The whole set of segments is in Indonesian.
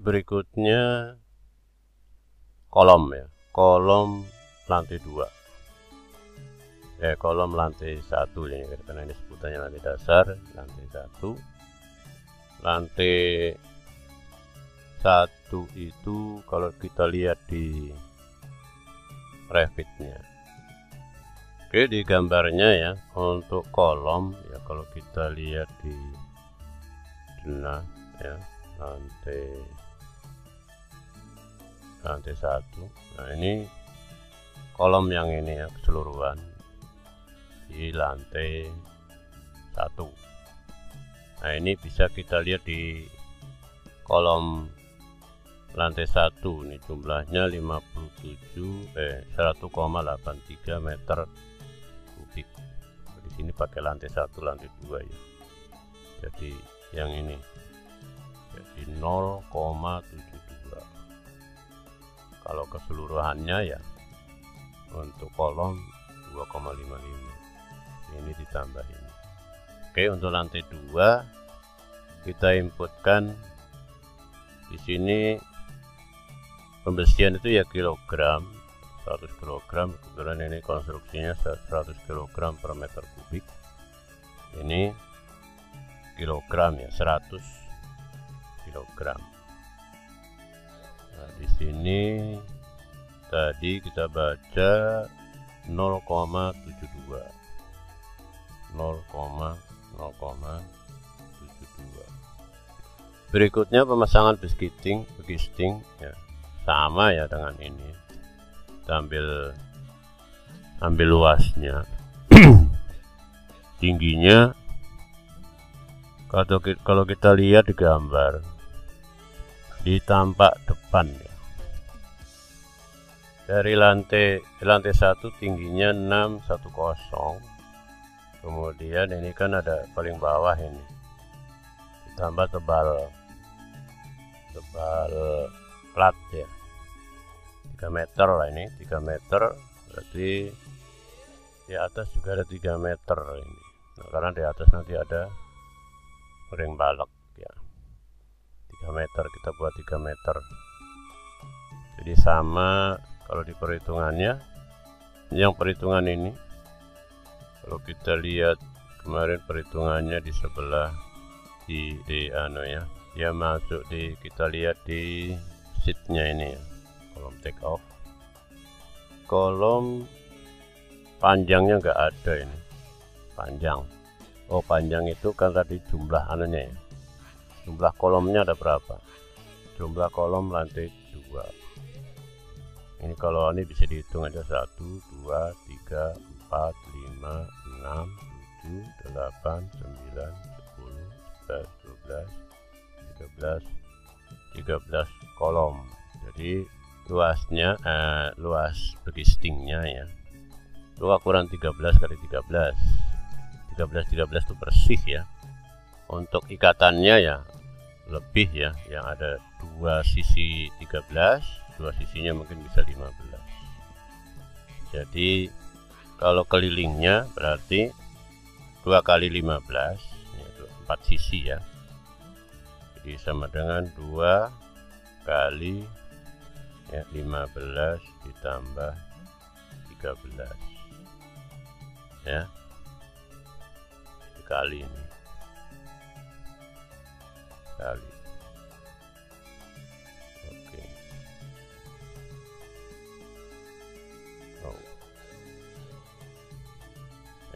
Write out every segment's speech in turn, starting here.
berikutnya kolom ya, kolom lantai 2. Kolom lantai 1 ini karena ini sebutannya lantai dasar, lantai 1. Lantai 1 itu kalau kita lihat di Revitnya. Oke, di gambarnya ya, untuk kolom ya kalau kita lihat di denah ya, lantai 1. Nah, ini kolom yang ini ya, keseluruhan di lantai 1. Nah, ini bisa kita lihat di kolom lantai 1 ini jumlahnya 100,83 meter kubik. Di sini pakai lantai 1, lantai 2 ya. Jadi yang ini jadi 0,72. Kalau keseluruhannya ya untuk kolom 2,55. Ini ditambahin. Oke, untuk lantai 2 kita inputkan di sini pembersihan itu ya kilogram, 100 kg. Kebetulan ini konstruksinya 100 kg per meter kubik. Ini kilogram ya, 100 kg. Nah, di sini tadi kita baca 0,72. Berikutnya pemasangan begisting ya, sama ya dengan ini. Kita ambil luasnya. Tingginya kalau kita lihat di gambar di tampak depan ya. Dari lantai 1 tingginya 610. Kemudian ini kan ada paling bawah ini, ditambah tebal plat ya, 3 meter lah ini, 3 meter berarti di atas juga ada 3 meter ini. Nah, karena di atas nanti ada ring balok ya, 3 meter kita buat 3 meter. Jadi sama kalau di perhitungannya, yang perhitungan ini kalau kita lihat kemarin perhitungannya di sebelah di ya, dia masuk di, kita lihat di sheetnya ini ya, kolom take off. Kolom panjangnya nggak ada ini, panjang. Oh, panjang itu kan tadi jumlah anunya ya, jumlah kolomnya ada berapa, jumlah kolom lantai 2. Ini kalau ini bisa dihitung aja, 1, 2, 3, 4, 5, 6, 7, 8, 9, 10, 11, 12, 13 kolom. Jadi luasnya luas begistingnya ya, 2 kurang 13 kali 13 itu bersih ya. Untuk ikatannya ya lebih ya, yang ada 2 sisi 13, 2 sisinya mungkin bisa 15. Jadi kalau kelilingnya berarti 2 kali 15 yaitu 4 sisi ya. Jadi sama dengan 2 kali ya, 15 ditambah 13 ya, dikali ini kali. Oke.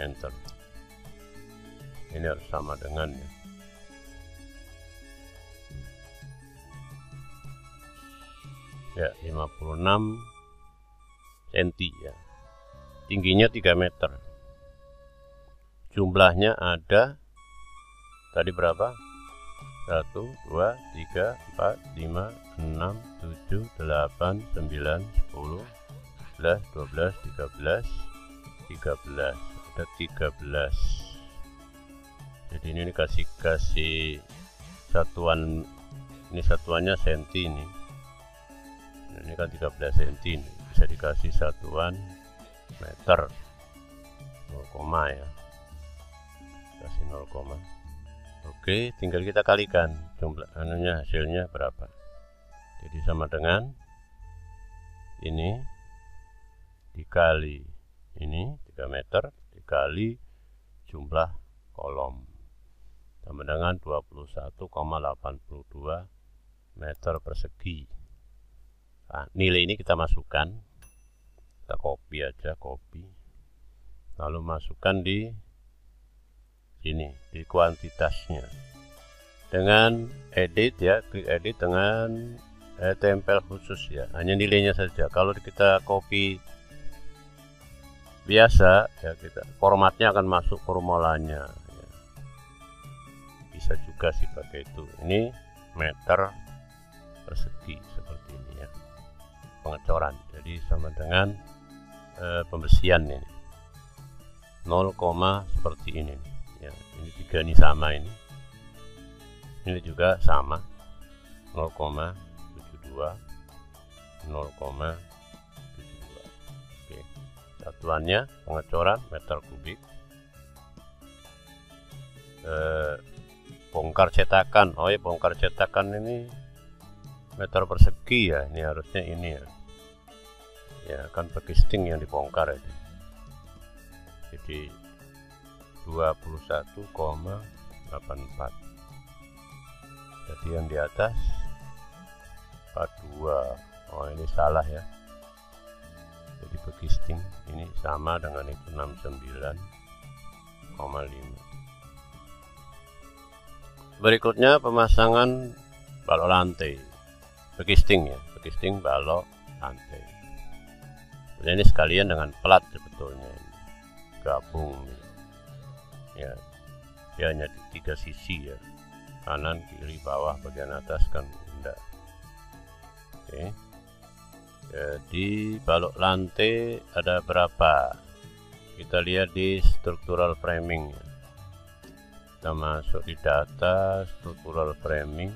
Enter. Ini harus sama dengan ya 56 cm ya. Tingginya 3 meter. Jumlahnya ada tadi berapa? 1, 2, 3, 4, 5, 6, 7, 8, 9, 10, 11, 12, 13, 13. Ada 13. Jadi ini kasih satuan, ini satuannya senti ini. Ini kan 13 cm ini. Bisa dikasih satuan meter 0, ya. Kasih 0, Oke, tinggal kita kalikan jumlah anunya, hasilnya berapa. Jadi sama dengan ini dikali ini 3 meter dikali jumlah kolom sama dengan 21,82 meter persegi. Nah, nilai ini kita masukkan, kita copy aja, lalu masukkan di sini, di kuantitasnya dengan edit ya, klik edit dengan tempel khusus ya, hanya nilainya saja. Kalau kita copy biasa ya, kita formatnya akan masuk formulanya ya. Bisa juga sih pakai itu. Ini meter persegi seperti ini ya, pengecoran. Jadi sama dengan pembersihan ini 0, seperti ini ya. Ini 3 ini sama, ini juga sama 0,72. Oke, satuannya pengecoran meter kubik. Bongkar cetakan, oh ya, bongkar cetakan ini meter persegi ya, ini harusnya ini ya kan pakai sting yang dibongkar itu. Jadi 21,84. Jadi yang di atas 42. Oh, ini salah ya. Jadi pakai sting ini sama dengan itu 69,5. Berikutnya pemasangan balok lantai. Pakai sting ya, pakai sting balok lantai. Ini sekalian dengan plat sebetulnya, gabung ya. Dia hanya 3 sisi ya, kanan, kiri, bawah, bagian atas kan enggak. Oke. Jadi balok lantai ada berapa? Kita lihat di structural framing. Kita masuk di data structural framing,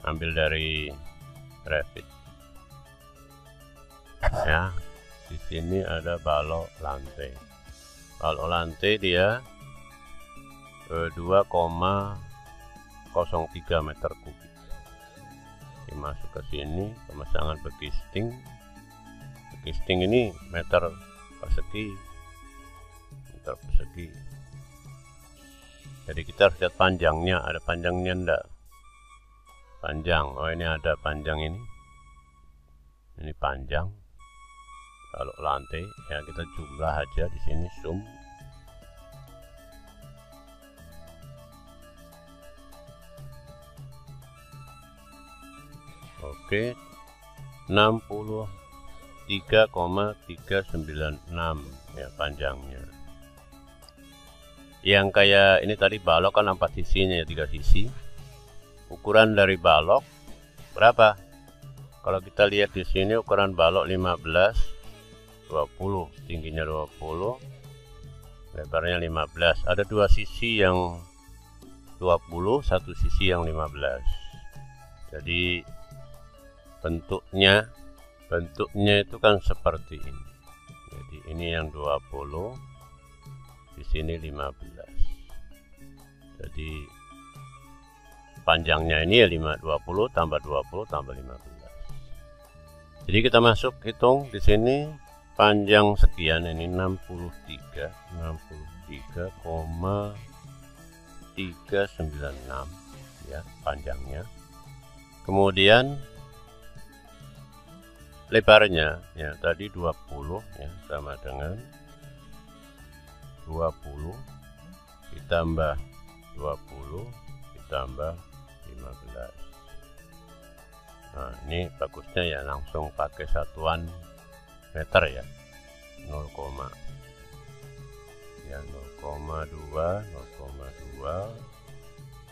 ambil dari Revit. Ya, di sini ada balok lantai. Balok lantai dia 2,03 meter kubik. Masuk ke sini, pemasangan bagi sting. Bagi sting ini meter persegi. Jadi kita harus lihat panjangnya, ada panjangnya enggak? Panjang, oh ini ada panjang ini. Ini panjang. Kalau lantai ya kita jumlah aja di sini, zoom. Oke, 63,396 ya panjangnya. Yang kayak ini tadi balok kan 4 sisinya ya, 3 sisi. Ukuran dari balok berapa? Kalau kita lihat di sini ukuran balok 15-20, tingginya 20, lebarnya 15. Ada 2 sisi yang 20, 1 sisi yang 15. Jadi bentuknya itu kan seperti ini. Jadi ini yang 20, di sini 15. Jadi panjangnya ini ya 20 tambah 20 tambah 15. Jadi kita masuk hitung di sini panjang sekian, ini 63,396 ya panjangnya. Kemudian lebarnya ya tadi 20 ya, sama dengan 20 ditambah 20 ditambah 15. Nah, ini bagusnya ya langsung pakai satuan meter ya, 0, ya 0,2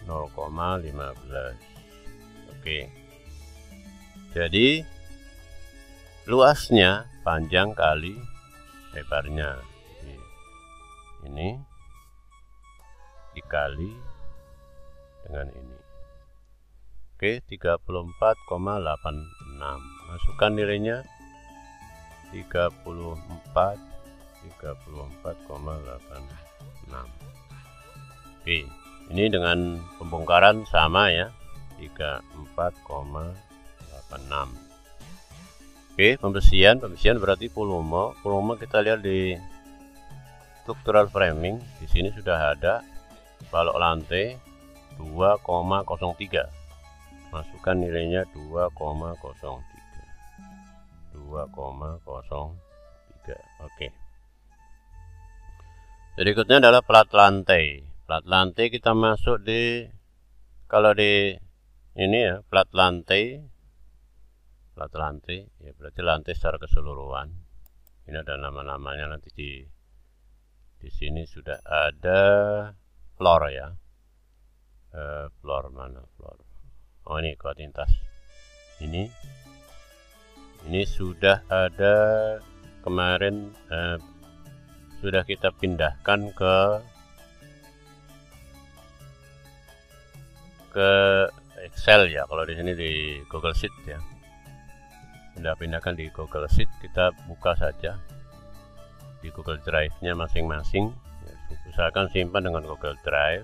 0,15. Oke, jadi luasnya panjang kali lebarnya. Jadi ini dikali dengan ini. Oke, 34,86. Masukkan nilainya 34,86. Oke, ini dengan pembongkaran sama ya. 34,86. Oke, pembersihan berarti volume kita lihat di structural framing. Di sini sudah ada balok lantai 2,03. Masukkan nilainya 2,03. Oke. Berikutnya adalah plat lantai. Plat lantai kita masuk di, kalau di ini ya, plat lantai ya berarti lantai secara keseluruhan. Ini ada nama-namanya, nanti di sini sudah ada floor ya. Floor mana floor? Oh, ini kuantitas. Ini sudah ada kemarin, sudah kita pindahkan ke Excel ya. Kalau di sini di Google Sheet ya. Sudah pindahkan di Google Sheet, kita buka saja di Google Drive-nya masing-masing. Ya, usahakan simpan dengan Google Drive.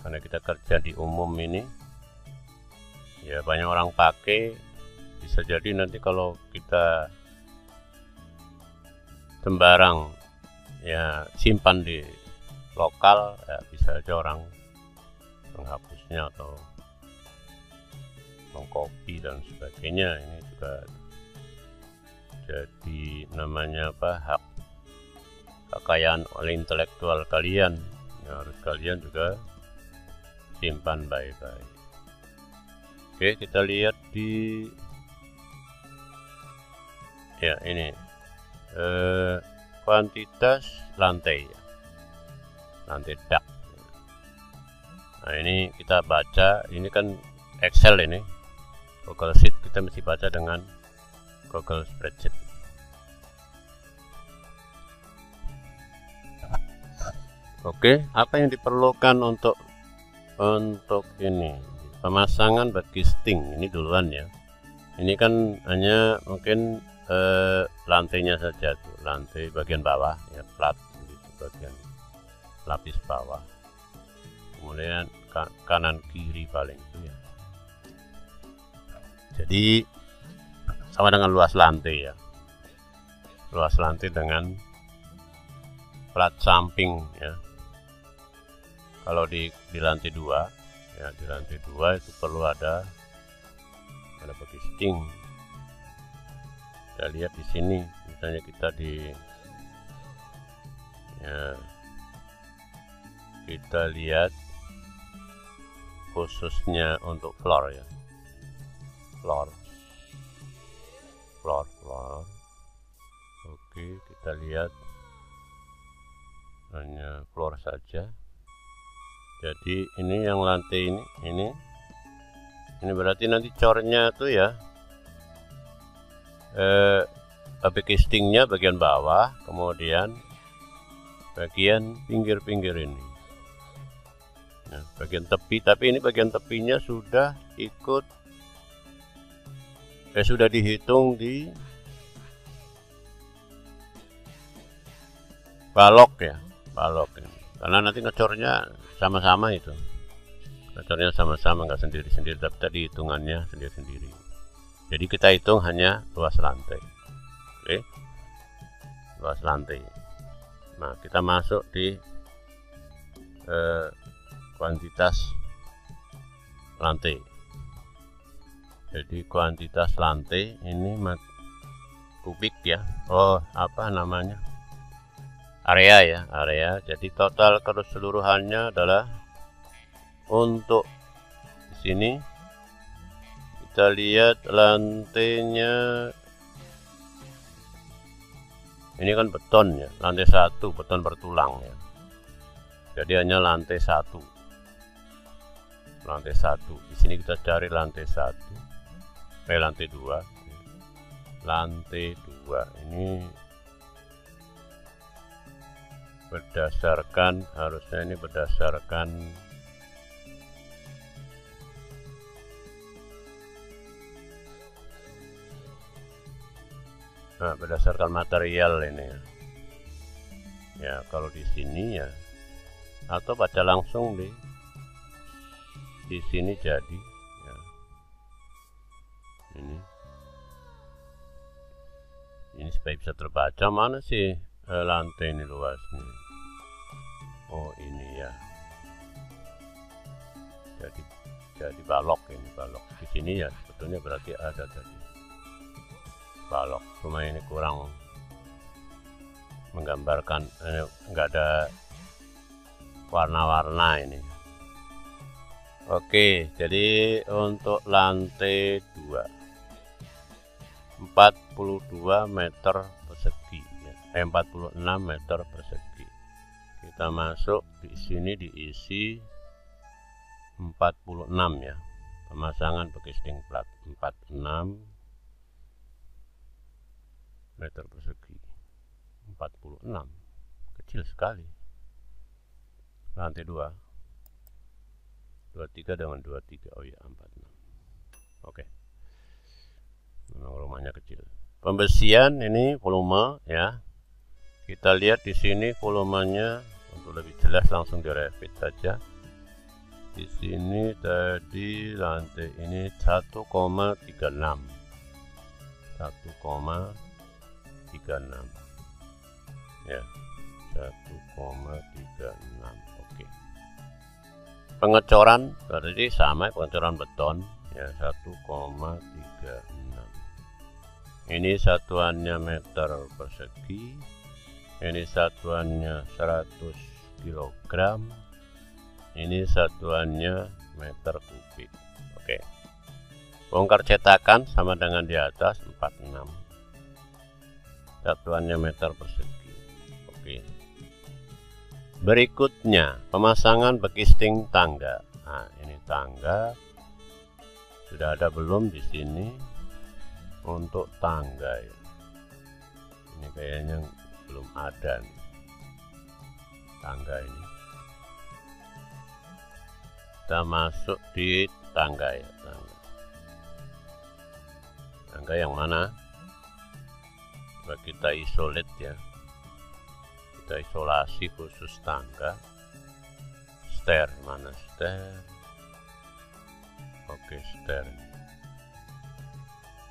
Karena kita kerja di umum ini. Ya, banyak orang pakai, bisa jadi nanti kalau kita sembarang ya simpan di lokal, ya bisa aja orang menghapusnya atau mengcopy dan sebagainya. Ini juga jadi namanya apa, hak kekayaan oleh intelektual kalian, ya, harus kalian juga simpan baik-baik. Oke, kita lihat di ya ini kuantitas lantai ya. Lantai dak. Nah, ini kita baca, ini kan Excel ini. Google Sheet kita mesti baca dengan Google Spreadsheet. Oke, apa yang diperlukan untuk ini? Pemasangan bagi sting ini duluan ya. Ini kan hanya mungkin lantainya saja tuh, lantai bagian bawah ya, plat gitu, bagian lapis bawah. Kemudian kanan kiri paling itu ya. Jadi sama dengan luas lantai ya. Luas lantai dengan plat samping ya. Kalau di lantai 2 ya, di lantai 2 itu perlu ada bagi sting. Kita lihat di sini, misalnya kita kita lihat khususnya untuk floor ya, floor. Oke, kita lihat hanya floor saja. Jadi ini yang lantai ini berarti nanti cornya tuh ya, bagi stingnya bagian bawah, kemudian bagian pinggir-pinggir ini, nah, bagian tepi. Tapi ini bagian tepinya sudah ikut, sudah dihitung di balok ya, balok ini. Karena nanti ngecornya sama-sama itu, ngecornya sama-sama, nggak sendiri-sendiri, tapi tadi hitungannya sendiri-sendiri. Jadi kita hitung hanya luas lantai. Oke, luas lantai. Nah, kita masuk di kuantitas lantai. Jadi kuantitas lantai ini kubik ya. Oh, apa namanya? Area ya, area. Jadi total keseluruhannya adalah untuk di sini kita lihat lantainya. Ini kan beton ya, lantai 1 beton bertulang ya. Jadi hanya lantai 1. Lantai 1. Di sini kita cari lantai 1. Lantai 2. Lantai 2 ini berdasarkan, harusnya ini berdasarkan berdasarkan material ini ya. Ya, kalau di sini ya, atau baca langsung di di sini jadi ya. Ini supaya bisa terbaca. Mana sih lantai ini luasnya? Oh ini ya, jadi balok ini, balok di sini ya, sebetulnya berarti ada tadi balok, cuma ini kurang menggambarkan, nggak ada warna-warna ini. Oke, jadi untuk lantai 2 42 meter persegi ya, 46 meter persegi. Kita masuk di sini diisi 46 ya, pemasangan bekisting plat 46 meter persegi, 46 kecil sekali. Lantai 2 23 dengan 23, oh ya 46. Oke, memang rumahnya kecil. Pembesian ini volume ya, kita lihat di sini volumenya. Untuk lebih jelas langsung direvit saja. Di sini tadi lantai ini 1,36 ya, 1,36. Oke. Pengecoran berarti sama, pengecoran beton ya, 1,36. Ini satuannya meter persegi, ini satuannya 100 kg, ini satuannya meter kubik. Oke. Bongkar cetakan sama dengan di atas 46, satuannya meter persegi. Oke. Berikutnya pemasangan bekisting tangga. Nah, ini tangga sudah ada belum di sini? Untuk tangga ya, ini kayaknya belum ada nih tangga ini. Kita masuk di tangga ya, tangga yang mana? Coba kita isolate ya, kita isolasi khusus tangga. Stair mana, stair? Oke, stair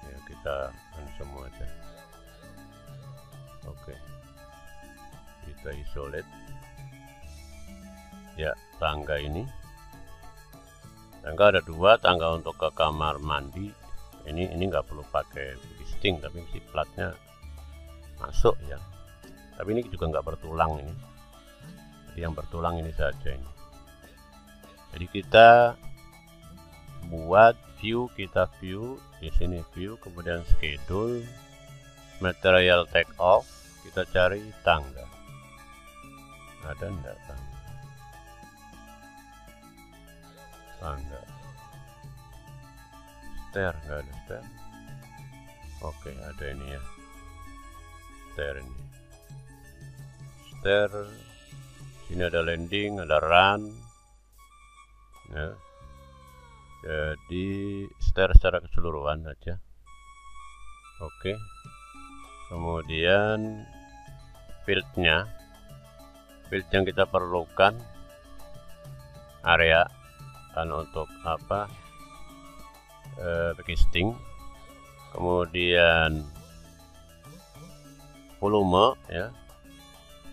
ya, kita semua aja. Oke, kita isolate ya. Tangga ini, tangga ada 2, tangga untuk ke kamar mandi. Ini nggak perlu pakai bisting, tapi si platnya masuk ya. Tapi ini juga nggak bertulang ini. Jadi yang bertulang ini saja ini. Jadi kita buat view, kita view di sini, view, kemudian schedule, material take off, kita cari tangga. Ada enggak tangga? Tangga. Stair, enggak ada stair. Oke, ada ini ya. Stair ini. Stair. Sini ada landing, ada run. Ya. Jadi stair secara keseluruhan aja. Oke. Kemudian field yang kita perlukan, area kan untuk apa, bekisting. Kemudian volume ya,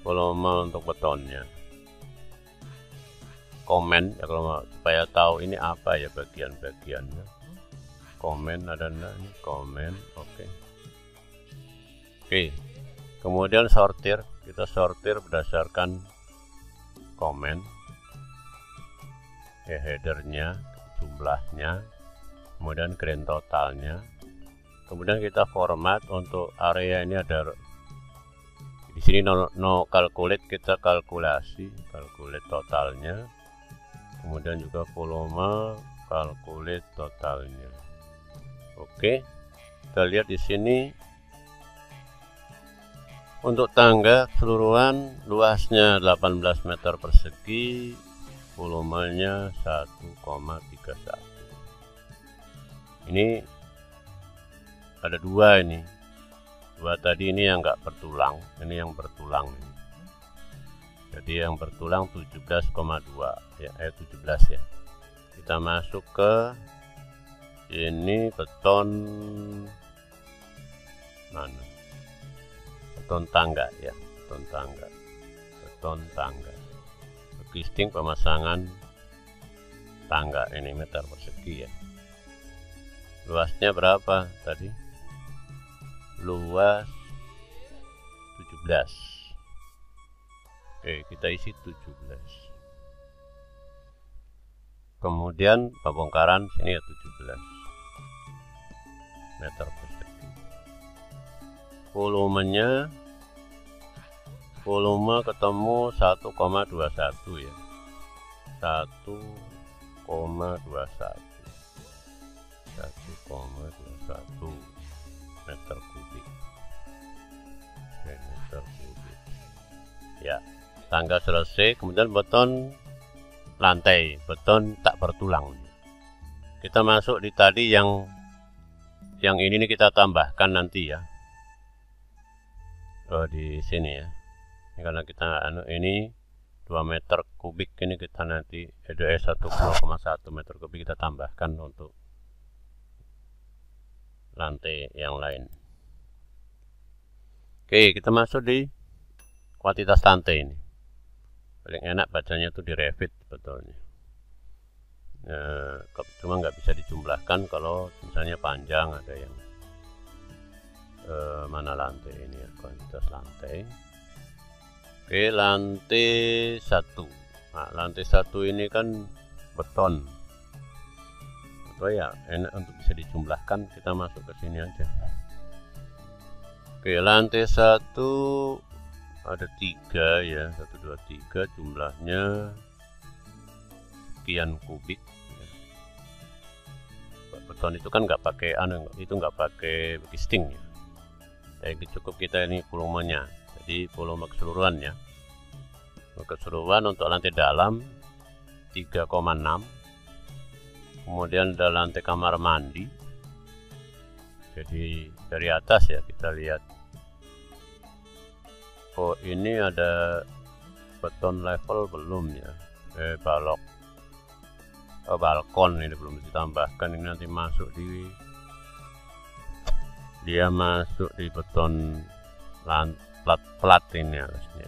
volume untuk betonnya. Komen ya, kalau mau supaya tahu ini apa ya bagian-bagiannya. Komen ada enggak ini, komen. Oke. Kemudian sortir, kita sortir berdasarkan komen ya, headernya, jumlahnya, kemudian grand totalnya. Kemudian kita format untuk area ini, ada di sini no calculate, kita calculate totalnya. Kemudian juga volume, calculate totalnya. Oke, kita lihat di sini. Untuk tangga keseluruhan luasnya 18 meter persegi, volumenya 1,31. Ini ada 2 ini. 2 tadi ini yang enggak bertulang, ini yang bertulang ini. Jadi yang bertulang 17,2 ya, 17 ya. Kita kita masuk ke ini beton mana? Beton tangga ya, beton tangga. Existing pemasangan tangga ini meter persegi ya. Luasnya berapa tadi? Luas 17. Oke, kita isi 17. Kemudian pembongkaran sini ya 17 meter persegi. Volume ketemu 1,21 ya. 1,21 meter kubik. Meter kubik. Ya, tangga selesai, kemudian beton lantai, beton tak bertulang. Kita masuk di tadi yang ini nih kita tambahkan nanti ya. Oh, di sini ya. Ini karena kita ini 2 meter kubik ini kita nanti 1,1 meter kubik kita tambahkan untuk lantai yang lain. Oke, kita masuk di kuantitas lantai ini. Paling enak bacanya itu di Revit betulnya. Cuma nggak bisa dijumlahkan kalau misalnya panjang, ada yang mana lantai ini ya, kuantitas lantai. Oke, lantai 1. Nah, lantai 1 ini kan beton. Atau ya enak untuk bisa dijumlahkan, kita masuk ke sini aja. Oke, lantai 1 ada 3 ya, 1, 2, 3, jumlahnya sekian kubik. Beton itu kan nggak pakai itu nggak pakai casting ya. Jadi cukup kita ini volumenya. Jadi volume keseluruhan ya. Keseluruhan untuk lantai dalam 3,6. Kemudian ada lantai kamar mandi. Jadi dari atas ya kita lihat. Oh, ini ada beton level belum ya. Balkon ini belum ditambahkan, ini nanti masuk di beton plat ini harusnya.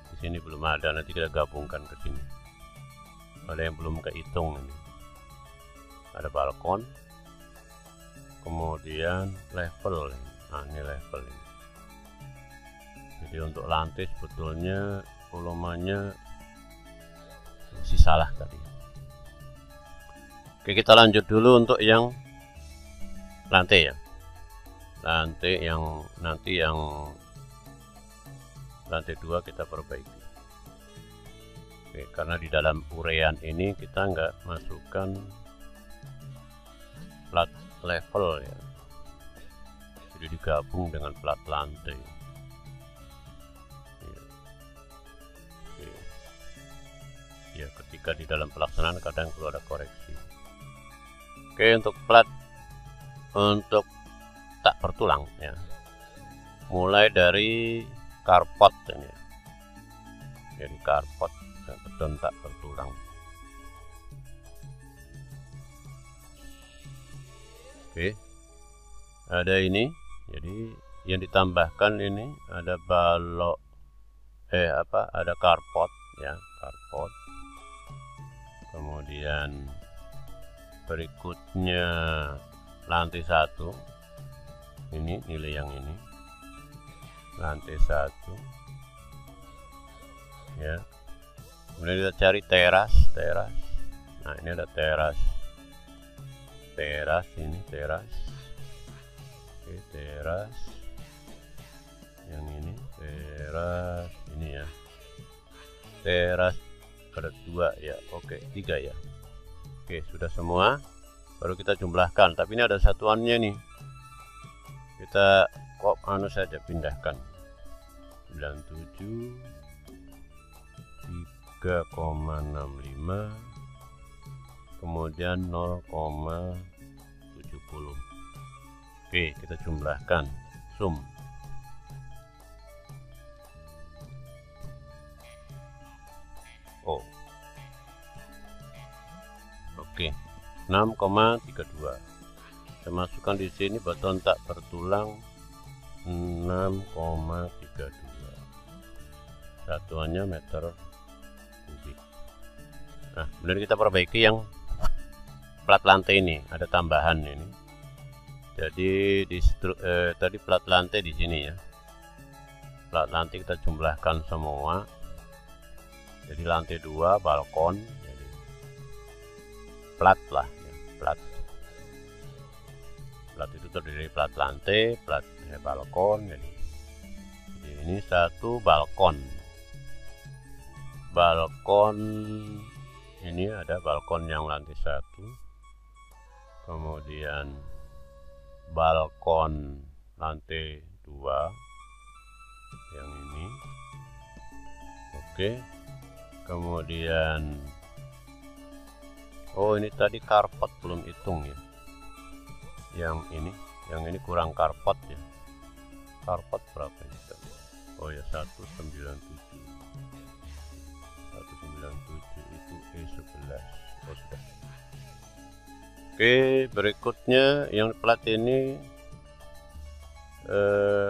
Di sini belum ada, nanti kita gabungkan ke sini. Ada yang belum kehitung ini. Ada balkon, kemudian level ini. Nah, ini level ini. Jadi untuk lantai sebetulnya volumenya masih salah tadi. Oke, kita lanjut dulu untuk yang lantai ya. Lantai yang nanti lantai 2 kita perbaiki. Oke, karena di dalam urean ini kita nggak masukkan plat level ya. Jadi digabung dengan plat lantai. Ya, ketika di dalam pelaksanaan kadang perlu ada koreksi. Oke, untuk plat untuk tak bertulang ya, mulai dari karpot ini, jadi karpot beton tak bertulang. Oke, ada ini, jadi yang ditambahkan ini ada balok ada karpot ya, karpot. Kemudian berikutnya lantai 1 ini nilai yang ini lantai 1 ya. Kemudian kita cari teras. Nah, ini ada teras ini teras. Oke, teras yang ini teras ini ya, teras ada 2 ya. Oke, 3 ya. Oke, sudah semua. Baru kita jumlahkan, tapi ini ada satuannya nih. Kita saja pindahkan. 97 3,65 kemudian 0,70. Oke, kita jumlahkan. Sum. Oh. Oke, 6,32. Saya masukkan di sini beton tak bertulang 6,32. Satuannya meter kubik. Nah, kemudian kita perbaiki yang plat lantai ini, ada tambahan ini. Jadi tadi plat lantai di sini ya. Plat lantai kita jumlahkan semua. Jadi lantai 2 balkon, jadi plat lah ya, plat. Plat itu terdiri dari plat lantai, plat balkon. Jadi ini satu balkon. Balkon ini ada balkon yang lantai 1. Kemudian balkon lantai 2 yang ini. Oke. Kemudian ini tadi karpet belum hitung ya. Yang ini kurang karpet ya. Karpet berapa ini? Oh ya, 197. 197 itu E11. Oh sudah. Oke, berikutnya yang plat ini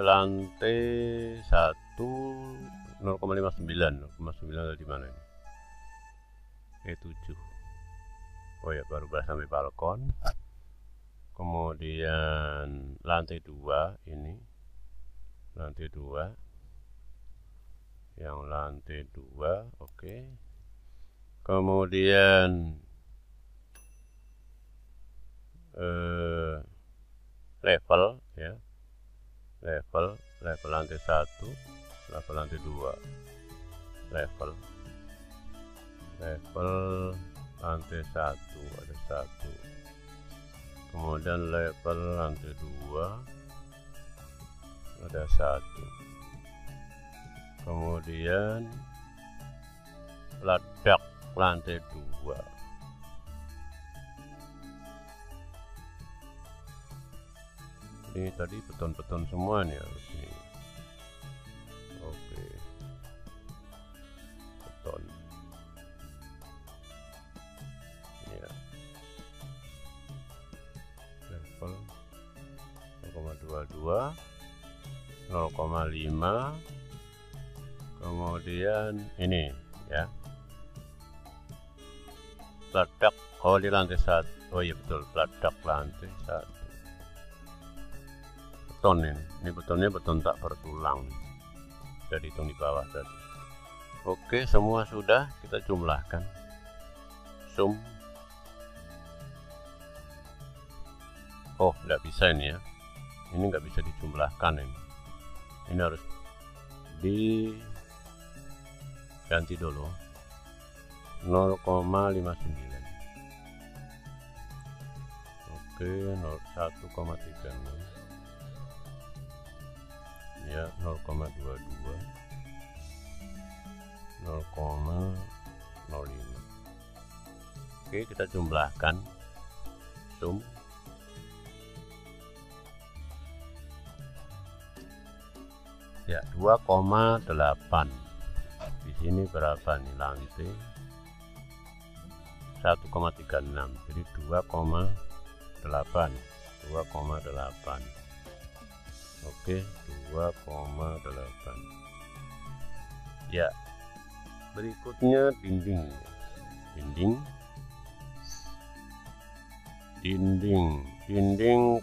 lantai 1 0,59 ada di mana ini? E7. Oh ya, baru sampai balkon. Kemudian lantai 2 ini. Lantai 2. Yang lantai 2, oke. Kemudian level ya. Level lantai 1, level lantai 2. Level lantai 1 ada 1. Kemudian level lantai 2 ada 1. Kemudian ledak lantai 2. Ini tadi beton-beton semua nih harus ini. Oke. Beton. Ya. Level 0,22, 0,5. Kemudian ini ya. Ledak di lantai 1. Oh iya betul, ledak lantai 1. Beton ini betonnya beton tak bertulang. Sudah dihitung di bawah tadi. Oke, semua sudah, kita jumlahkan. Sum. Oh, nggak bisa ini ya. Ini nggak bisa dijumlahkan ini. Ini harus diganti dulu. 0,59. Oke, 1,36. Ya, 0,22, 0,05. Oke, kita jumlahkan. Sum. Ya, 2,8. Di sini berapa nih lantai? 1,36. Jadi 2,8. 2,8. Oke, 2,8. Ya, berikutnya dinding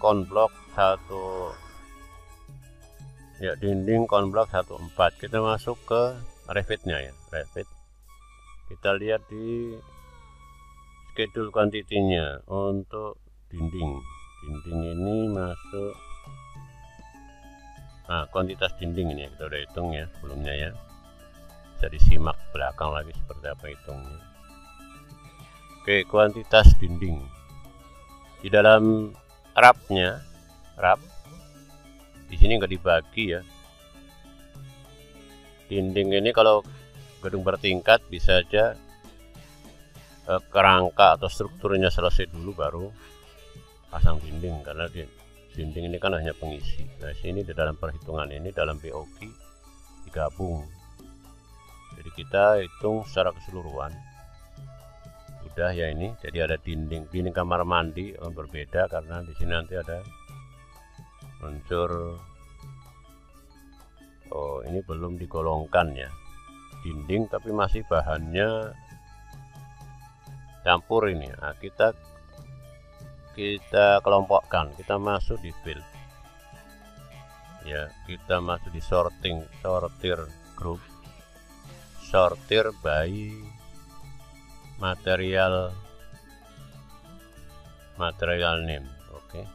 konblok 1. Ya, dinding konblok 14. Kita masuk ke Revit-nya ya, Revit. Kita lihat di schedule quantity-nya untuk dinding ini masuk. Nah, kuantitas dinding ini kita udah hitung ya sebelumnya ya. Bisa disimak belakang lagi seperti apa hitungnya. Oke, kuantitas dinding di dalam rapnya, di sini nggak dibagi ya. Dinding ini kalau gedung bertingkat bisa aja kerangka atau strukturnya selesai dulu baru pasang dinding, karena dinding ini kan hanya pengisi. Nah, sini di dalam perhitungan ini dalam BOQ digabung. Jadi kita hitung secara keseluruhan mudah ya ini. Jadi ada dinding kamar mandi berbeda karena di sini nanti ada unsur, oh ini belum digolongkan ya, dinding tapi masih bahannya campur ini. Nah, kita kelompokkan, kita masuk di field ya, kita masuk di sortir group, sortir by material name. Oke.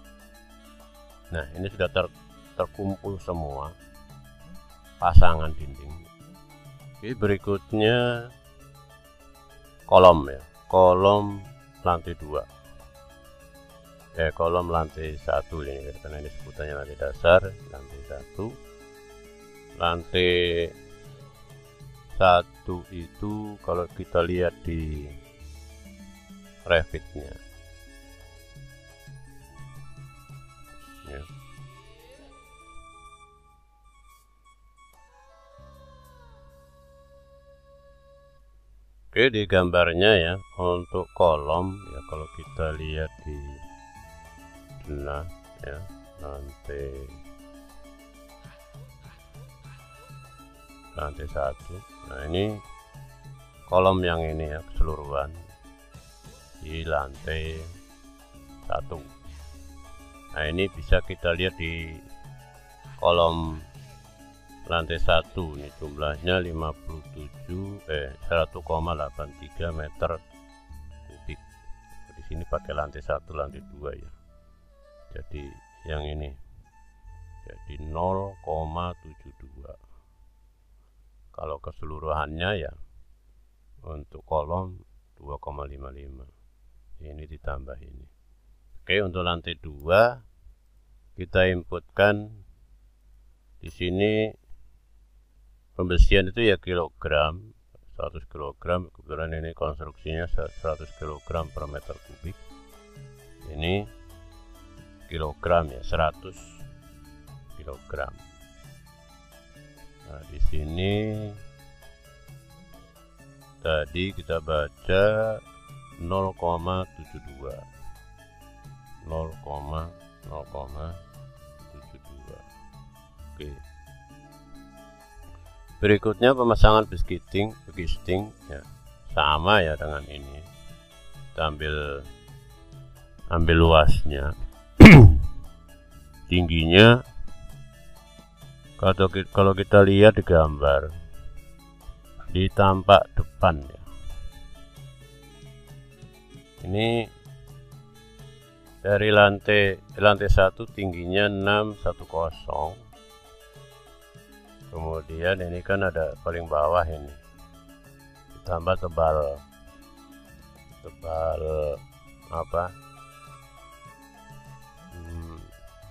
Nah, ini sudah terkumpul semua pasangan dinding. Oke, berikutnya kolom ya, kolom lantai 2. Kolom lantai 1 ini karena ini sebutannya lantai dasar, lantai 1. Lantai 1 itu kalau kita lihat di Revit-nya ya. Oke, di gambarnya ya, untuk kolom ya, kalau kita lihat di ya, lantai 1. Nah, ini kolom yang ini ya, keseluruhan di lantai 1. Nah, ini bisa kita lihat di kolom lantai 1 ini jumlahnya 1,83 meter kubik. Di sini pakai lantai 1, lantai 2 ya. Jadi yang ini jadi 0,72. Kalau keseluruhannya ya untuk kolom 2,55. Ini ditambah ini. Oke, untuk lantai 2 kita inputkan di sini pembesian itu ya kilogram, 100 kg. Kebetulan ini konstruksinya 100 kg per meter kubik. Ini kilogram ya, 100 kilogram. Nah, di sini tadi kita baca 0,72. Oke. Berikutnya pemasangan begisting ya, sama ya dengan ini. Kita ambil luasnya. Tingginya kalau kita lihat di gambar di tampak depan ya, ini dari lantai 1 tingginya 610. Kemudian ini kan ada paling bawah ini ditambah tebal apa,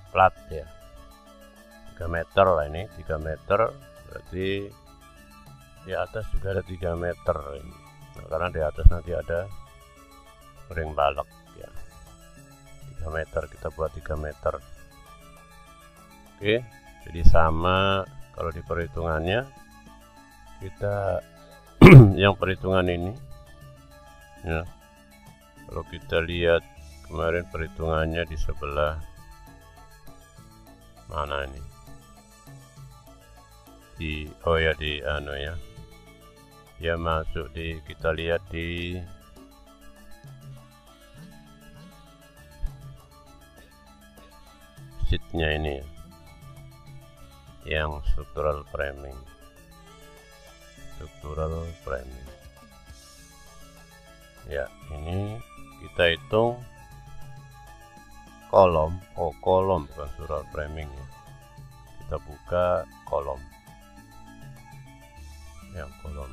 plat ya, 3 meter lah, ini 3 meter, berarti di atas juga ada 3 meter ini. Nah, karena di atas nanti ada ring balok ya, 3 meter, kita buat 3 meter. Oke, jadi sama kalau di perhitungannya kita yang perhitungan ini ya, kalau kita lihat kemarin perhitungannya di sebelah mana ini, di ya masuk di, kita lihat di sheetnya ini ya, yang structural framing ya. Ini kita hitung kolom, kolom bukan structural framing ya. Kita buka kolom yang kolom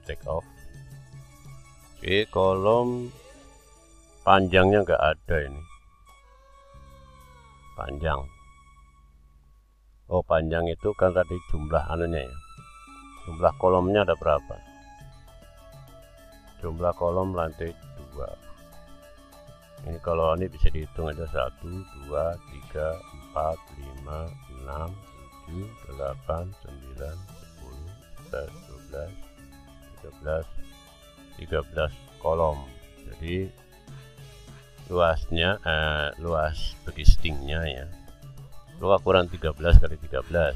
take off. Oke, kolom panjangnya nggak ada ini, panjang. Oh, panjang itu kan tadi jumlah anunya ya, jumlah kolomnya ada berapa, jumlah kolom lantai 2. Ini kalau ini bisa dihitung aja, 1, 2, 3, 4, 5, 6, 7, 8, 9, 10, 11, 12, 13, 13 kolom. Jadi luasnya luas begistingnya ya, luas kurang 13 kali 13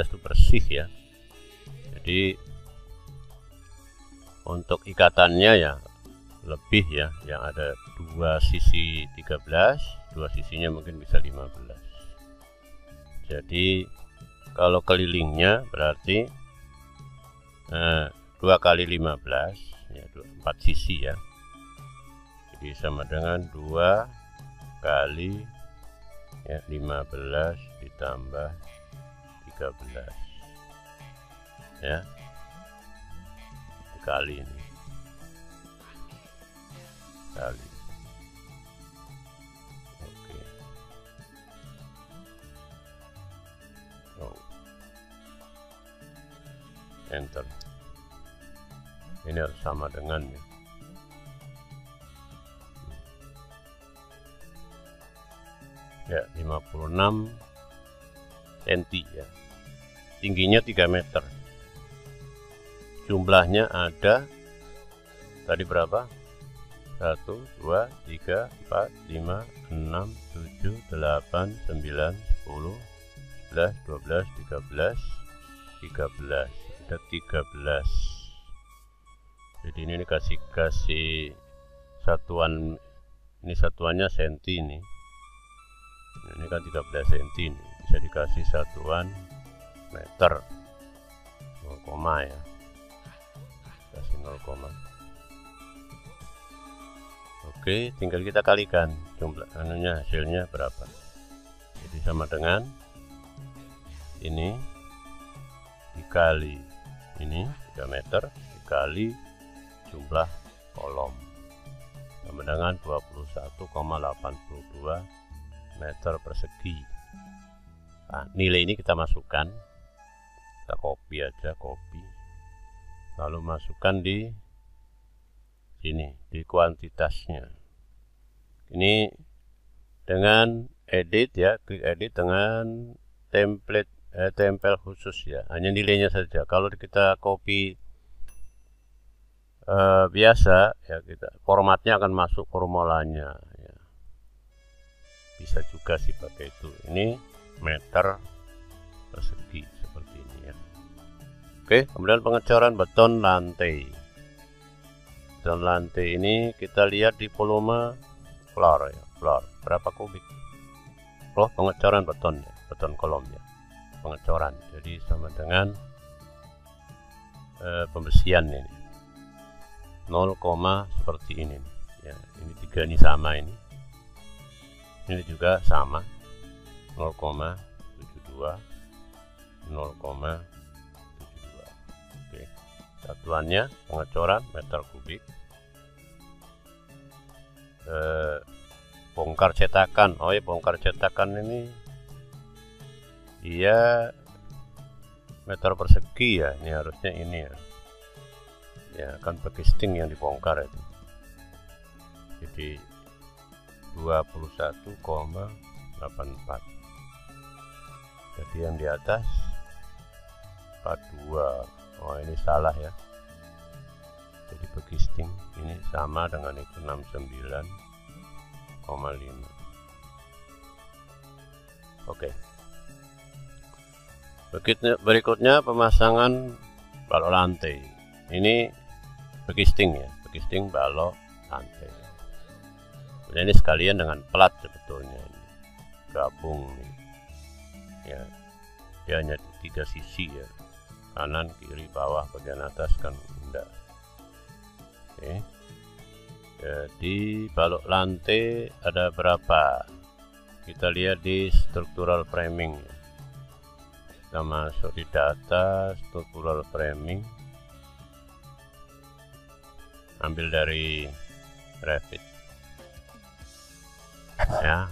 itu bersih ya. Jadi untuk ikatannya ya lebih ya, yang ada dua sisi 13, dua sisinya mungkin bisa 15. Jadi kalau kelilingnya berarti 2 kali 15 ya, 4 sisi ya. Jadi sama dengan 2 kali ya 15 ditambah 13 ya, dikali ini kali. Oke. Enter. Ini harus sama dengannya. Ya, 56 cm ya. Tingginya 3 meter. Jumlahnya ada tadi berapa? 1, 2, 3, 4, 5, 6, 7, 8, 9, 10, 11, 12, 13, 13. Ada 13. Jadi ini kasih satuan, ini satuannya senti ini. Ini kan 13 cm ini, bisa dikasih satuan meter 0, ya, kasih 0. Oke, tinggal kita kalikan jumlah anunya, hasilnya berapa. Jadi sama dengan ini dikali ini 3 meter dikali jumlah kolom sama dengan 21,82 meter persegi. Nah, nilai ini kita masukkan, kita copy aja, lalu masukkan di sini di kuantitasnya. Ini dengan edit ya, klik edit dengan template tempel khusus ya, hanya nilainya saja. Kalau kita copy biasa ya, kita formatnya akan masuk formulanya ya. Bisa juga sih pakai itu. Ini meter persegi seperti ini ya. Oke, kemudian pengecoran beton lantai. Beton lantai ini kita lihat di volume floor ya, floor berapa kubik. Oh, pengecoran betonnya, beton kolomnya, pengecoran. Jadi sama dengan pembersihan ini 0, seperti ini ya. Ini 3 ini sama, ini juga sama 0,72 0,72. Oke, satuannya pengecoran meter kubik. Bongkar cetakan, oh ya, bongkar cetakan ini dia meter persegi ya, ini harusnya ini ya. Ya kan begisting yang dibongkar itu. Jadi 21,84. Jadi yang di atas 42. Oh, ini salah ya. Jadi begisting ini sama dengan itu 69,5. Oke. Berikutnya pemasangan balok lantai. Ini begisting ya, begisting balok lantai. Kemudian ini sekalian dengan plat sebetulnya, ini gabung nih. Ya, dia hanya 3 sisi ya, kanan, kiri, bawah, bagian atas kan enggak. Oke. Jadi balok lantai ada berapa? Kita lihat di structural framing. Kita masuk di data structural framing. Ambil dari Revit. Ya,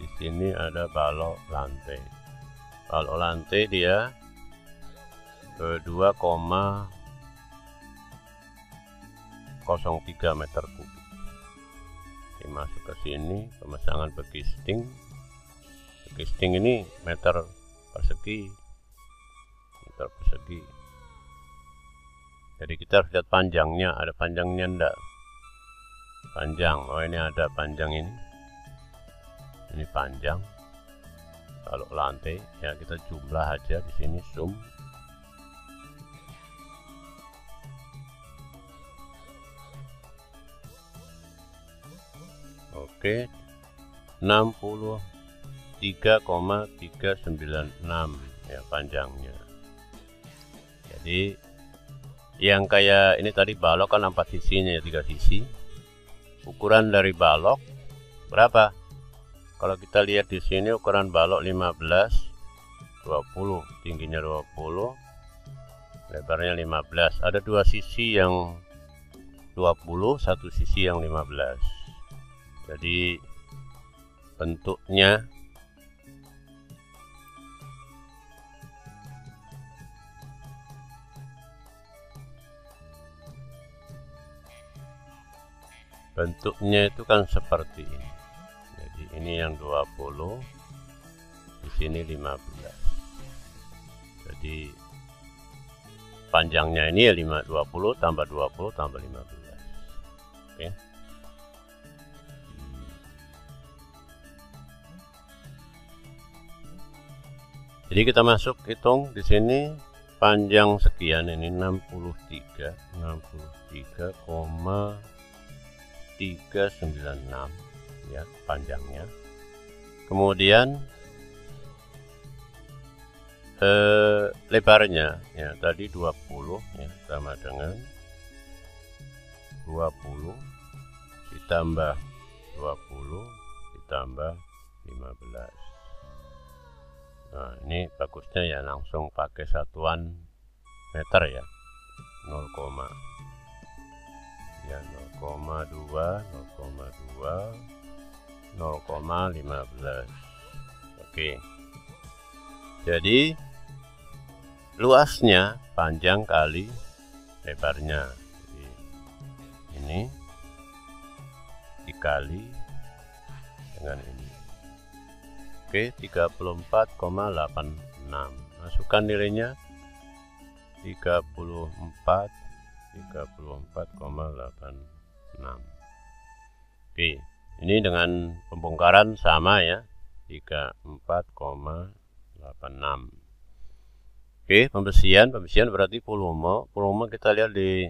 di sini ada balok lantai. Balok lantai dia 2,03 meter kubik. Oke, masuk ke sini, pemasangan begisting. Begisting ini meter persegi. Jadi kita harus lihat panjangnya, ada panjangnya enggak? Panjang, oh ini ada panjang ini panjang. Kalau lantai ya kita jumlah aja di sini, sum. Oke, 63,396 ya panjangnya. Jadi yang kayak ini tadi balok kan 4 sisinya ya, 3 sisi. Ukuran dari balok berapa? Kalau kita lihat di sini ukuran balok 15, 20, tingginya 20, lebarnya 15. Ada 2 sisi yang 20, 1 sisi yang 15. Jadi bentuknya itu kan seperti ini. Jadi ini yang 20, di sini 15. Jadi panjangnya ini ya 20 tambah 20 tambah 15. Oke. Jadi kita masuk hitung di sini panjang sekian, ini 63,396 ya panjangnya. Kemudian lebarnya ya tadi 20 ya, sama dengan 20 ditambah 20 ditambah 15. Nah ini bagusnya ya langsung pakai satuan meter ya, 0, ya 0,2 0,15. Oke, jadi luasnya panjang kali lebarnya. Jadi ini dikali dengan ini. Oke, 34,86. Masukkan nilainya 34,86. Oke, ini dengan pembongkaran sama ya, 34,86. Oke, pembersihan berarti volume kita lihat di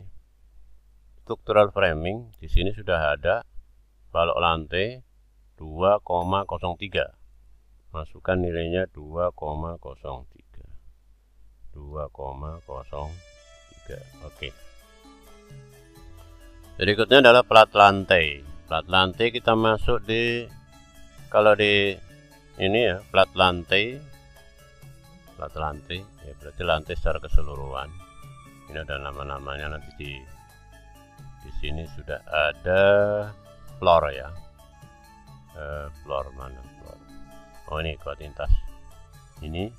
structural framing. Di sini sudah ada balok lantai 2,03. Masukkan nilainya 2,03. Oke. Berikutnya adalah plat lantai. Plat lantai kita masuk di, kalau di ini ya, plat lantai ya berarti lantai secara keseluruhan. Ini ada nama-namanya, nanti di sini sudah ada floor ya. Floor mana floor? Oh ini kuantitas. Ini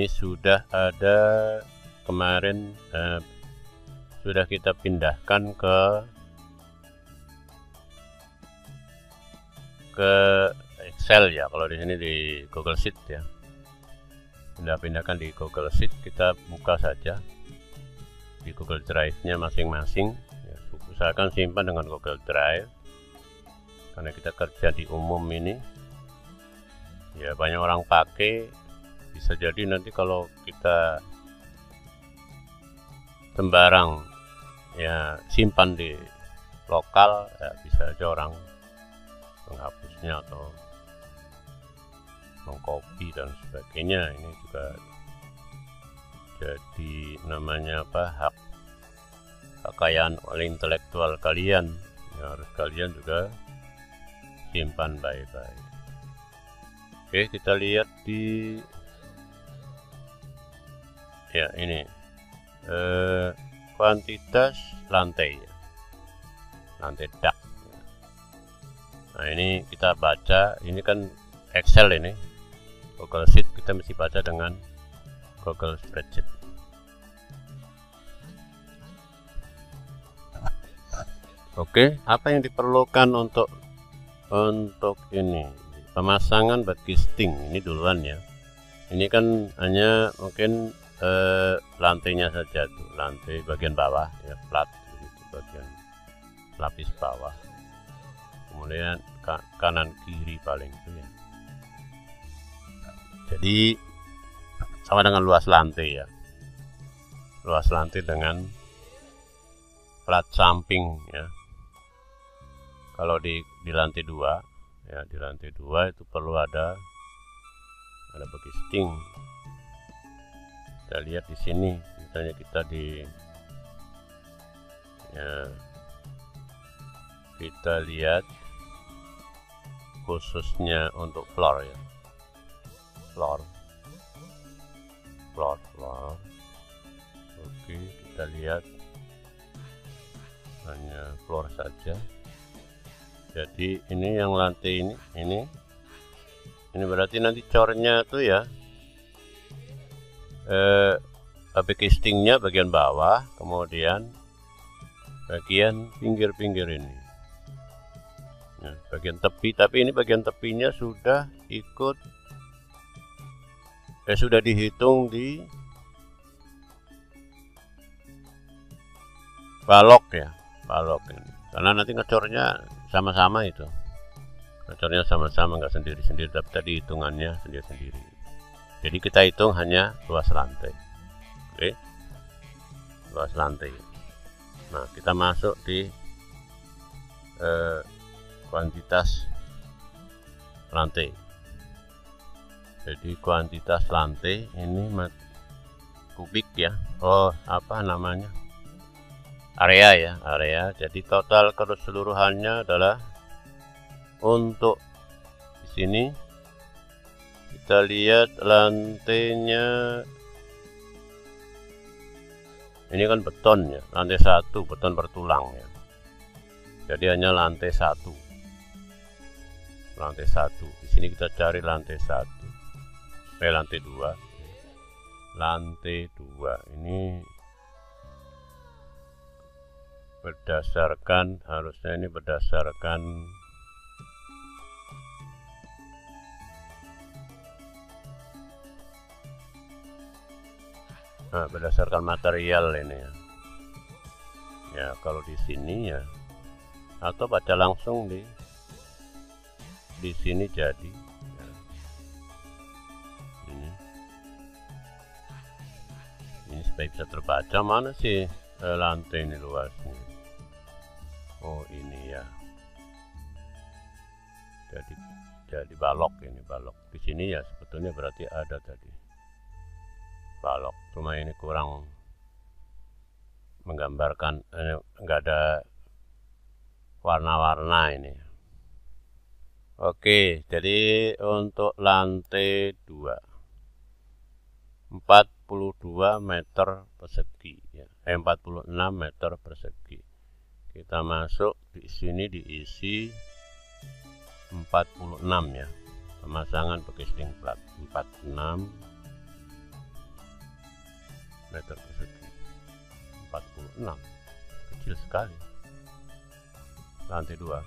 sudah ada kemarin, sudah kita pindahkan ke Excel ya. Kalau di sini di Google Sheet ya, pindahkan di Google Sheet. Kita buka saja di Google Drive-nya masing-masing ya. Usahakan simpan dengan Google Drive karena kita kerja di umum ini ya, banyak orang pakai. Bisa jadi nanti kalau kita sembarang ya simpan di lokal ya, bisa aja orang menghapusnya atau mengcopy dan sebagainya. Ini juga jadi namanya apa, hak kekayaan intelektual kalian ya, harus kalian juga simpan baik-baik. Oke, kita lihat di ya ini kuantitas lantai ya, lantai dak. Nah ini kita baca, ini kan Excel, ini Google Sheet, kita mesti baca dengan Google Spreadsheet. Oke, apa yang diperlukan untuk ini pemasangan bagi sting ini duluan ya. Ini kan hanya mungkin lantainya saja tuh, lantai bagian bawah ya, flat begitu, bagian lapis bawah, kemudian kanan kiri paling itu ya. Jadi sama dengan luas lantai ya, luas lantai dengan plat samping ya. Kalau di lantai 2 ya, di lantai 2 itu perlu ada backisting. Kita lihat di sini, misalnya kita kita lihat khususnya untuk floor ya, floor. Oke, kita lihat hanya floor saja. Jadi ini yang lantai ini berarti nanti cornya tuh ya, backistingnya bagian bawah, kemudian bagian pinggir-pinggir ini, nah, bagian tepi. Tapi ini bagian tepinya sudah ikut, sudah dihitung di balok ya, balok ini. Karena nanti ngecornya sama-sama itu, ngecornya sama-sama, nggak sendiri-sendiri, tapi tadi hitungannya sendiri-sendiri. Jadi kita hitung hanya luas lantai. Oke, luas lantai. Nah, kita masuk di kuantitas lantai. Jadi kuantitas lantai ini kubik ya. Oh, apa namanya? Area ya, area. Jadi total keseluruhannya adalah untuk di sini kita lihat lantainya ini kan beton ya, lantai 1 beton bertulang ya. Jadi hanya lantai 1. Lantai 1. Di sini kita cari lantai 1. Lantai 2. Lantai 2 ini berdasarkan, harusnya ini berdasarkan berdasarkan material ini ya. Ya, kalau di sini ya, atau baca langsung di sini jadi ya. Ini supaya bisa terbaca mana sih lantai ini luasnya. Oh, ini ya. Jadi balok ini, balok. Di sini ya sebetulnya berarti ada tadi balok. Cuma ini kurang menggambarkan, enggak ada warna-warna ini. Oke, jadi untuk lantai 2 42 meter persegi ya. 46 meter persegi. Kita masuk di sini diisi 46 ya. Pemasangan backisting plat 46 meter persegi. 46 kecil sekali. Lantai 2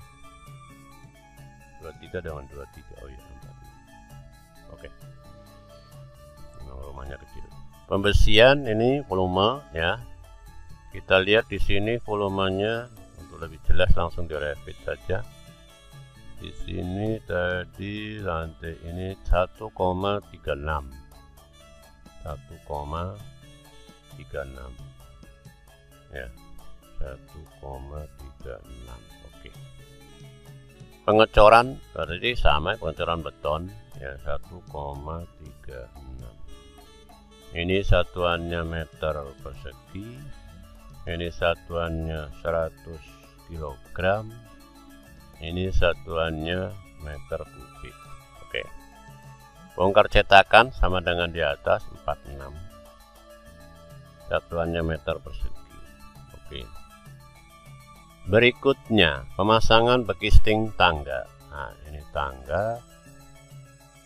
23 dengan 23. Oh iya, 46. Oke. Memang rumahnya kecil. Pembesian ini volume ya. Kita lihat di sini volumenya untuk lebih jelas langsung di rapid saja. Di sini tadi lantai ini 1,36. 1,36 ya, 1,36. Oke. Pengecoran berarti sama, pengecoran beton ya, 1,36. Ini satuannya meter persegi. Ini satuannya 100 kg. Ini satuannya meter kubik. Oke. Bongkar cetakan sama dengan di atas 46. Satuannya meter persegi. Oke. Berikutnya pemasangan backisting tangga. Nah, ini tangga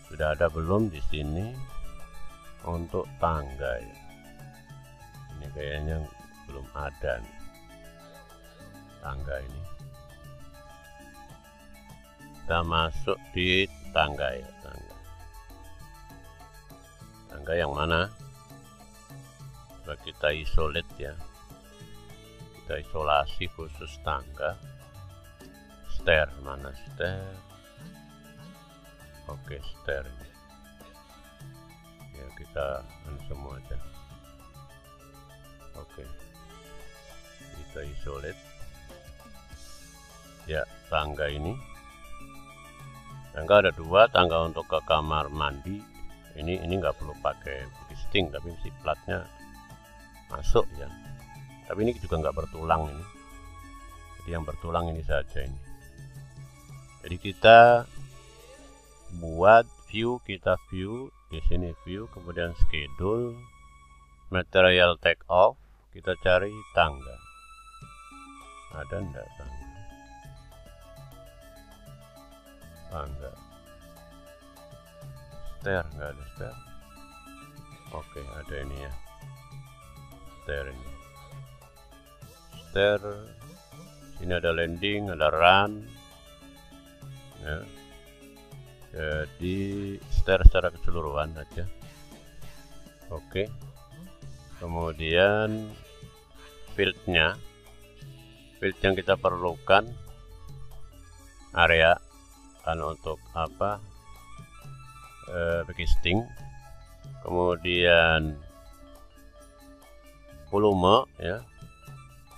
sudah ada belum di sini untuk tangga ya. Ini kayaknya belum ada nih tangga ini. Kita masuk di tangga ya, tangga yang mana? kita isolate ya, kita isolasi khusus tangga. Stair, mana stair? Oke, stair ya, kita semua aja. Oke, kita isolate ya. Tangga ini, tangga ada dua, tangga untuk ke kamar mandi. Ini nggak perlu pakai sting, tapi si platnya masuk ya. Tapi ini juga nggak bertulang ini. Jadi yang bertulang ini saja ini. Jadi kita buat view, kita view di sini view, kemudian schedule, material take off, kita cari tangga. Ada enggak tangga? Tangga. Stair, nggak ada stair. Oke, ada ini ya. Stair ini. Stair. Sini ada landing, ada run. Ya. Jadi stair secara keseluruhan aja. Oke. Kemudian fieldnya, field yang kita perlukan, area kan untuk apa? Backcasting, kemudian volume ya,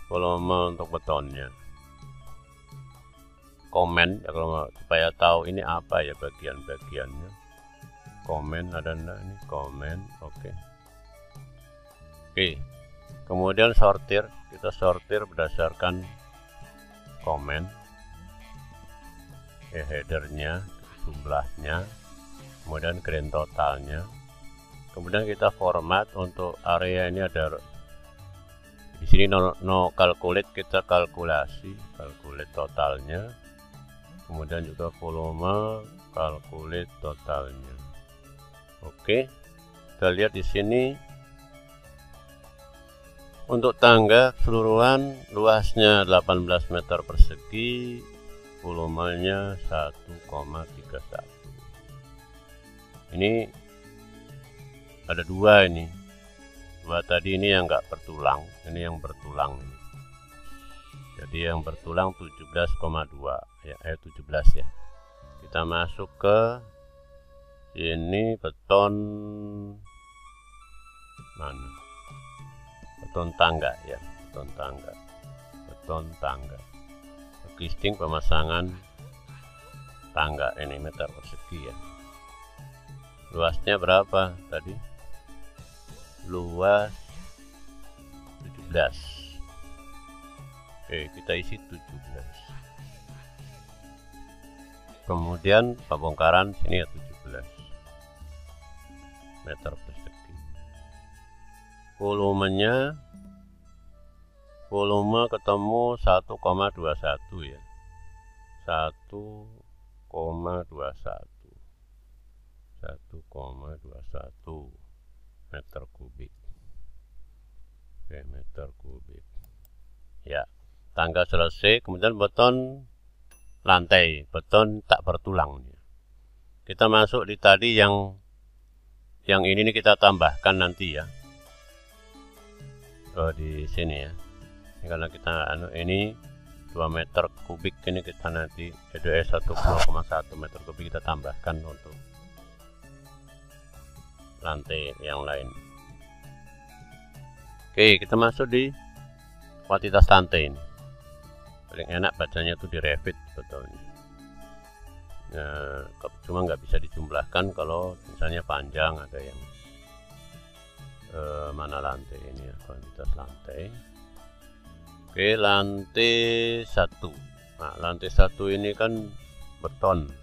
volume untuk betonnya, komen ya, kalau supaya tahu ini apa ya bagian-bagiannya. Komen ada enggak ini komen? Oke. Kemudian sortir, kita sortir berdasarkan komen ya, headernya, jumlahnya, kemudian grand totalnya. Kemudian kita format untuk area ini, ada di sini no calculate, kita kalkulasi, calculate totalnya. Kemudian juga volume, calculate totalnya. Oke, kita lihat di sini untuk tangga keseluruhan luasnya 18 meter persegi, volumenya 1,31. Ini ada dua ini, dua tadi ini yang enggak bertulang, ini yang bertulang ini. Jadi yang bertulang 17,2 ya, 17 ya. Kita masuk ke ini beton mana? Beton tangga ya, beton tangga. Beton tangga. Casting pemasangan tangga ini meter persegi ya. Luasnya berapa tadi? Luas 17. Oke, kita isi 17. Kemudian pembongkaran sini ya 17 meter persegi. Volumenya, volume ketemu 1,21 ya. 1,21 meter kubik. Oke, meter kubik ya. Tangga selesai, kemudian beton lantai, beton tak bertulang. Kita masuk di tadi yang ini nih, kita tambahkan nanti ya. Oh, di sini ya. Ini karena kita ini 2 meter kubik, ini kita nanti jadi 1,1 meter kubik kita tambahkan untuk lantai yang lain. Oke, kita masuk di kuantitas lantai ini. Paling enak bacanya itu di Revit betulnya. Nah, cuma nggak bisa dijumlahkan kalau misalnya panjang, ada yang mana lantai ini ya, kuantitas lantai. Oke, lantai 1. Nah, lantai 1 ini kan beton.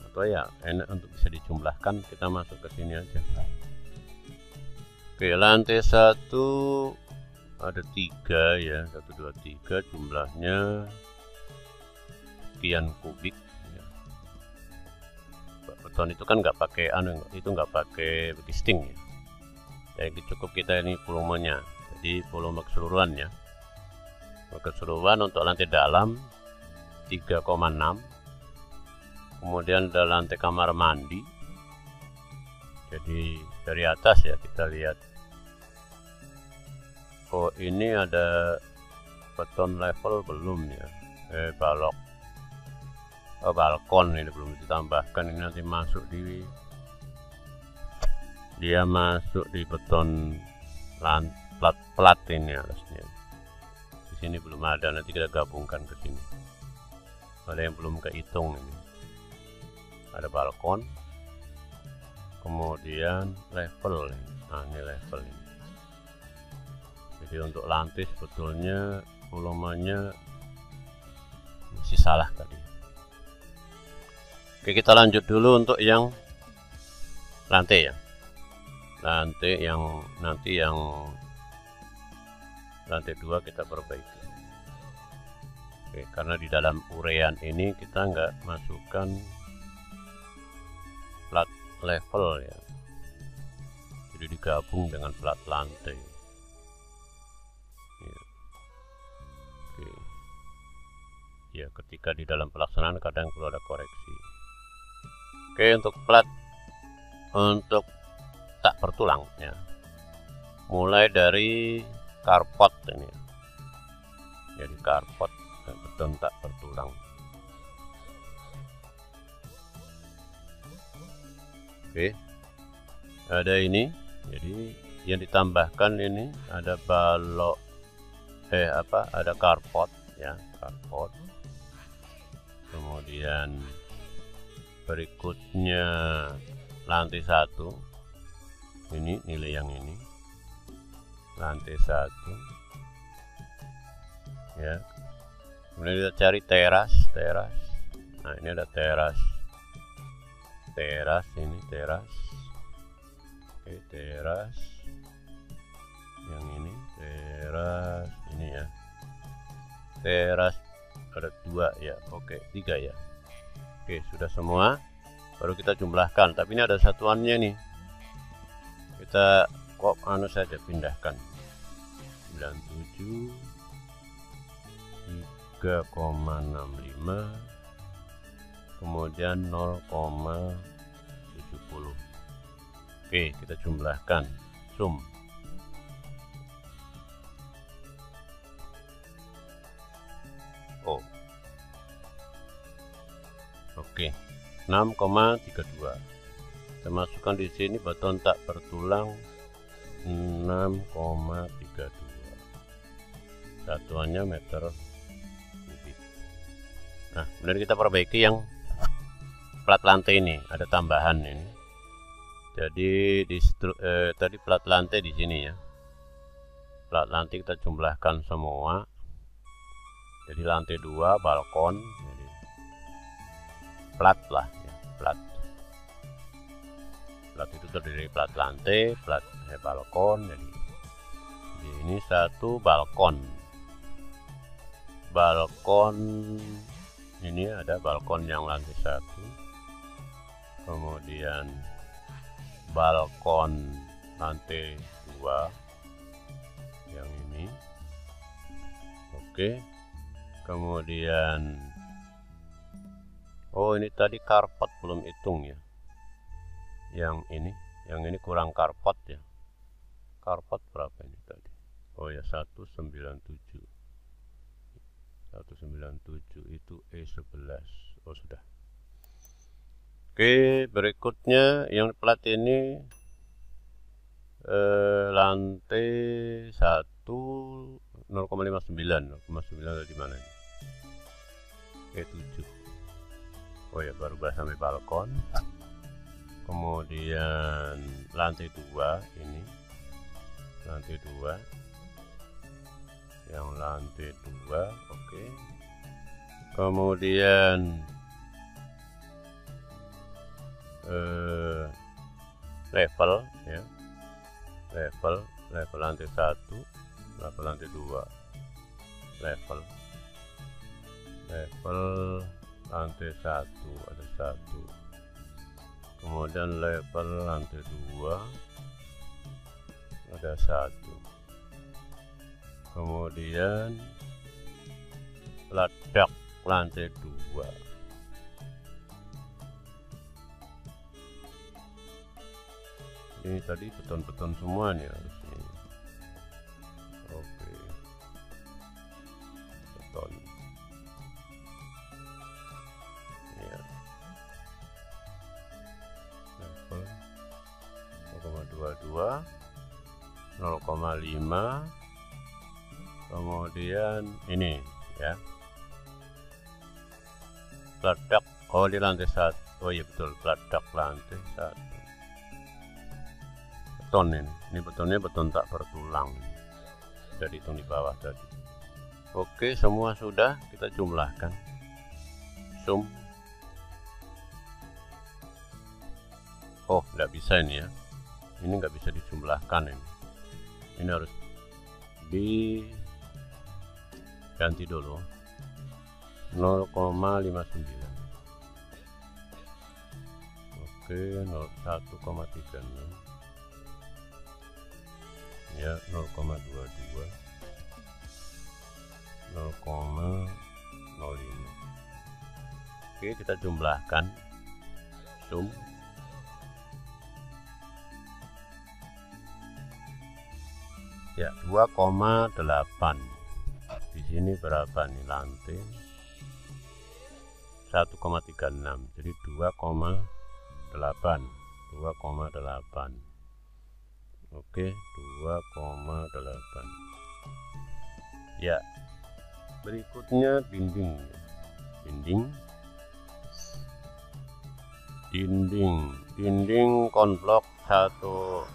Atau ya enak untuk bisa dijumlahkan, kita masuk ke sini aja. Oke, lantai 1 ada 3 ya, 1, 2, 3, jumlahnya sekian kubik ya. Beton itu kan nggak pakai itu nggak pakai casting ya. Jadi cukup kita ini volumenya, jadi volume keseluruhannya. Keseluruhan untuk lantai dalam 3,6. Kemudian ada lantai kamar mandi. Jadi dari atas ya kita lihat Oh, ini ada beton level belum ya? Balok, balkon ini belum ditambahkan. Ini nanti masuk di, dia masuk di beton plat ini harusnya. Di sini belum ada, nanti kita gabungkan ke sini. Ada yang belum kehitung ini. Ada balkon, kemudian level ini. Nah, ini level ini. Jadi untuk lantai sebetulnya volumenya masih salah tadi. Oke, kita lanjut dulu untuk yang lantai ya. Lantai yang nanti yang lantai 2 kita perbaiki. Oke, karena di dalam urean ini kita nggak masukkan plat level ya. Jadi digabung dengan plat lantai. Ya. Oke. Ya, ketika di dalam pelaksanaan kadang perlu ada koreksi. Oke, untuk plat untuk tak bertulang ya. Mulai dari karpot ini. Jadi karpot beton tak bertulang. Oke. Ada ini. Jadi yang ditambahkan ini ada balok ada karpot ya, karpot. Kemudian berikutnya lantai 1. Ini nilai yang ini. Lantai 1. Ya. Kemudian kita cari teras. Nah, ini ada teras. Ini teras. Oke, teras. Yang ini teras ini ya. Teras ada 2 ya. Oke, 3 ya. Oke, sudah semua. Baru kita jumlahkan. Tapi ini ada satuannya nih. Kita kok saja pindahkan. 97 3,65 kemudian 0,70. Oke, kita jumlahkan. Sum. Oh. Oke. 6,32. Kita masukkan di sini beton tak bertulang 6,32. Satuannya meter kubik. Nah, kemudian kita perbaiki yang plat lantai ini, ada tambahan ini. Jadi tadi plat lantai di sini ya. Plat lantai kita jumlahkan semua. Jadi lantai 2 balkon, jadi plat lah ya, plat. Plat itu terdiri plat lantai, plat balkon. Jadi ini 1 balkon. Balkon ini ada balkon yang lantai 1. Kemudian balkon lantai 2 yang ini. Oke. Kemudian oh, ini tadi karpet belum hitung ya. Yang ini kurang karpet ya. Karpet berapa ini tadi? Oh ya, 197. 197 itu E11. Oh, sudah. Oke, berikutnya yang plat ini lantai 1 0,59 ada di mana ini? E7. Oh ya, baru sampai balkon. Kemudian lantai 2 ini. Lantai 2. Yang lantai 2, oke. Kemudian level ya. Level lantai 1, level lantai 2. Level lantai 1 ada 1. Kemudian level lantai 2 ada 1. Kemudian ledak lantai 2. Ini tadi beton-beton semua nih harusnya. 0,5, kemudian ini ya, peledak. Oh, di lantai 1. Oh iya betul, peledak lantai 1. Beton ini betonnya beton tak bertulang, sudah dihitung di bawah tadi. Oke, semua sudah, kita jumlahkan. Sum. Oh, nggak bisa ini ya, ini nggak bisa dijumlahkan ini harus diganti dulu. 0,59. Oke, 1,36 ya, 0,22, 0,05. Oke, kita jumlahkan. Sum. Ya, 2,8. Di sini berapa nih lantai? 1,36. Jadi 2,8. Oke, 2,8. Ya. Berikutnya dinding. Dinding konblok 1.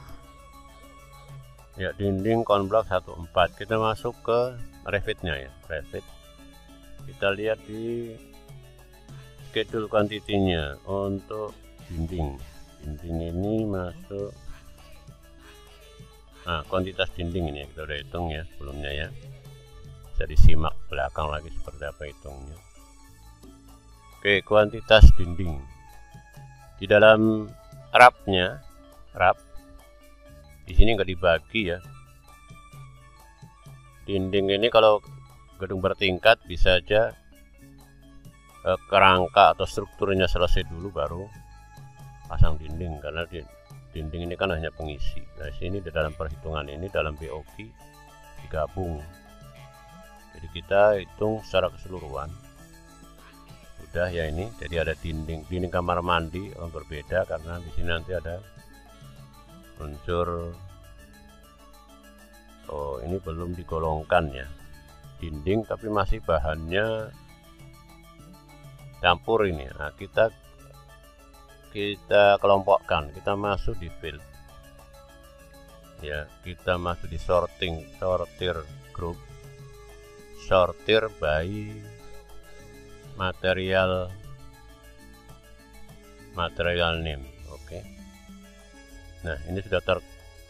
Ya, dinding konblok 14. Kita masuk ke Revit-nya ya, Revit. Kita lihat di schedule quantity-nya untuk dinding ini masuk. Nah, kuantitas dinding ini kita udah hitung ya sebelumnya ya. Bisa disimak belakang lagi seperti apa hitungnya. Oke, kuantitas dinding. Di dalam rapnya, di sini nggak dibagi ya. Dinding ini kalau gedung bertingkat bisa aja kerangka atau strukturnya selesai dulu baru pasang dinding, karena dinding ini kan hanya pengisi. Nah, sini di dalam perhitungan ini dalam BOQ digabung. Jadi kita hitung secara keseluruhan. Sudah ya ini. Jadi ada dinding kamar mandi berbeda karena di sini nanti ada unsur. Oh, ini belum digolongkan ya. Dinding tapi masih bahannya campur ini. Nah, kita kelompokkan, kita masuk di field ya, kita masuk di sortir group, sortir by material name. Oke. Nah, ini sudah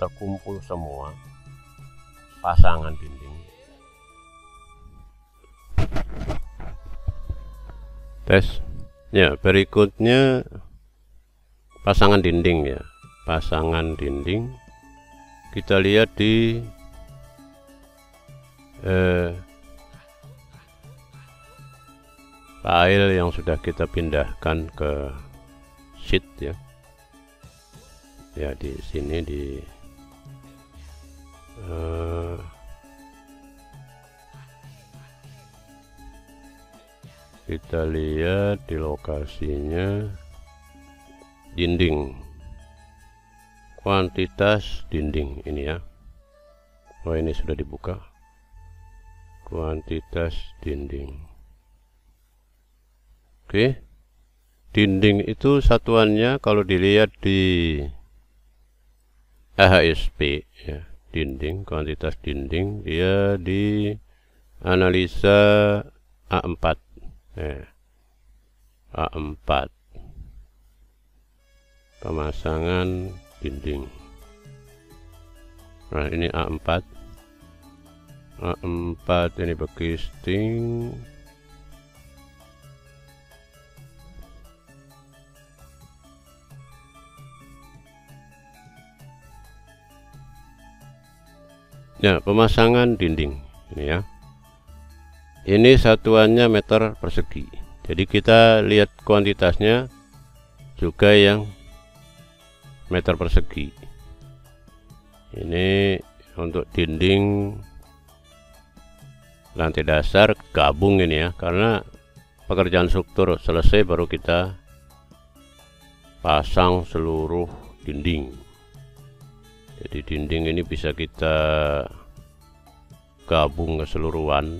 terkumpul semua pasangan dinding. Tes ya, berikutnya pasangan dinding ya, pasangan dinding. Kita lihat di file yang sudah kita pindahkan ke sheet ya. Ya, di sini di kita lihat di lokasinya dinding, kuantitas dinding ini ya. Oh, ini sudah dibuka kuantitas dinding. Oke, dinding itu satuannya kalau dilihat di AHSP ya, dinding, kuantitas dinding dia di analisa A4 ya. A4 pemasangan dinding. Nah, ini A4 ini bekisting. Ya, pemasangan dinding ini ya. Ini satuannya meter persegi. Jadi kita lihat kuantitasnya juga yang meter persegi. Ini untuk dinding lantai dasar gabung ini ya, karena pekerjaan struktur selesai baru kita pasang seluruh dinding. Jadi dinding ini bisa kita gabung keseluruhan.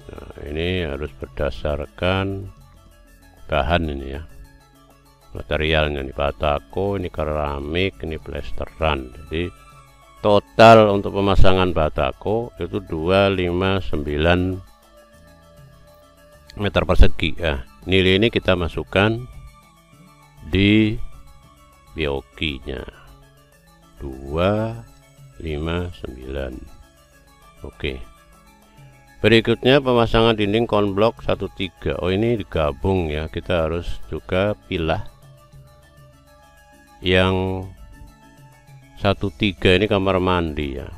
Nah, ini harus berdasarkan bahan ini ya, materialnya. Ini batako, ini keramik, ini plesteran. Jadi total untuk pemasangan batako itu 259 meter persegi ya. Nilai ini kita masukkan di BOQ-nya 259. Oke. Berikutnya pemasangan dinding konblok 13. Oh, ini digabung ya. Kita harus juga pilah yang 13 ini kamar mandi ya.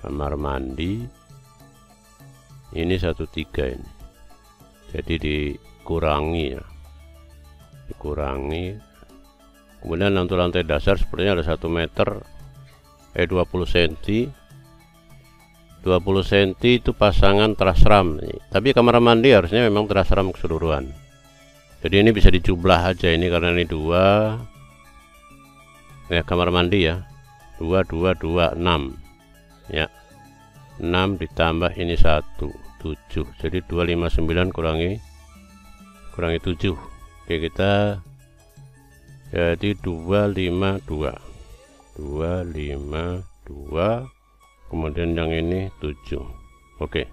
Kamar mandi ini 13 ini. Jadi dikurangi ya. Dikurangi. Kemudian untuk lantai dasar sepertinya ada 1 meter 20 cm. 20 cm itu pasangan teras ram. Tapi kamar mandi harusnya memang teras ram keseluruhan. Jadi ini bisa dijumlah aja ini karena ini 2 ya, kamar mandi ya. 2 6 ya. 6 ditambah ini 1 7. Jadi 259 kurangi 7. Oke, kita jadi 252. Kemudian yang ini 7. Oke.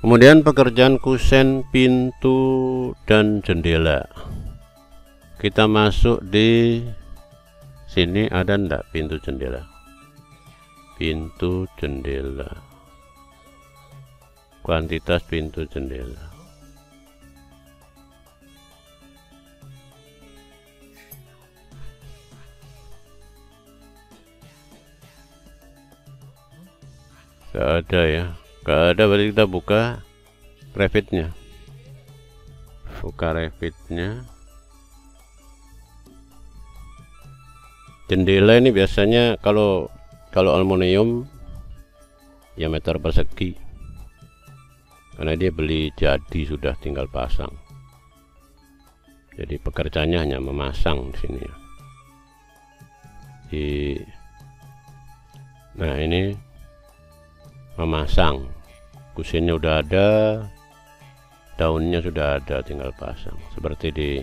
Kemudian pekerjaan kusen, pintu dan jendela. Kita masuk di sini, ada ndak pintu jendela? Pintu jendela. Kuantitas pintu jendela. Gak ada ya, gak ada, berarti kita buka Revitnya. Buka Revitnya. Jendela ini biasanya kalau aluminium ya meter persegi, karena dia beli jadi sudah tinggal pasang. Jadi pekerjaannya hanya memasang di sini ya. Nah ini memasang, kusennya udah ada, daunnya sudah ada, tinggal pasang. Seperti di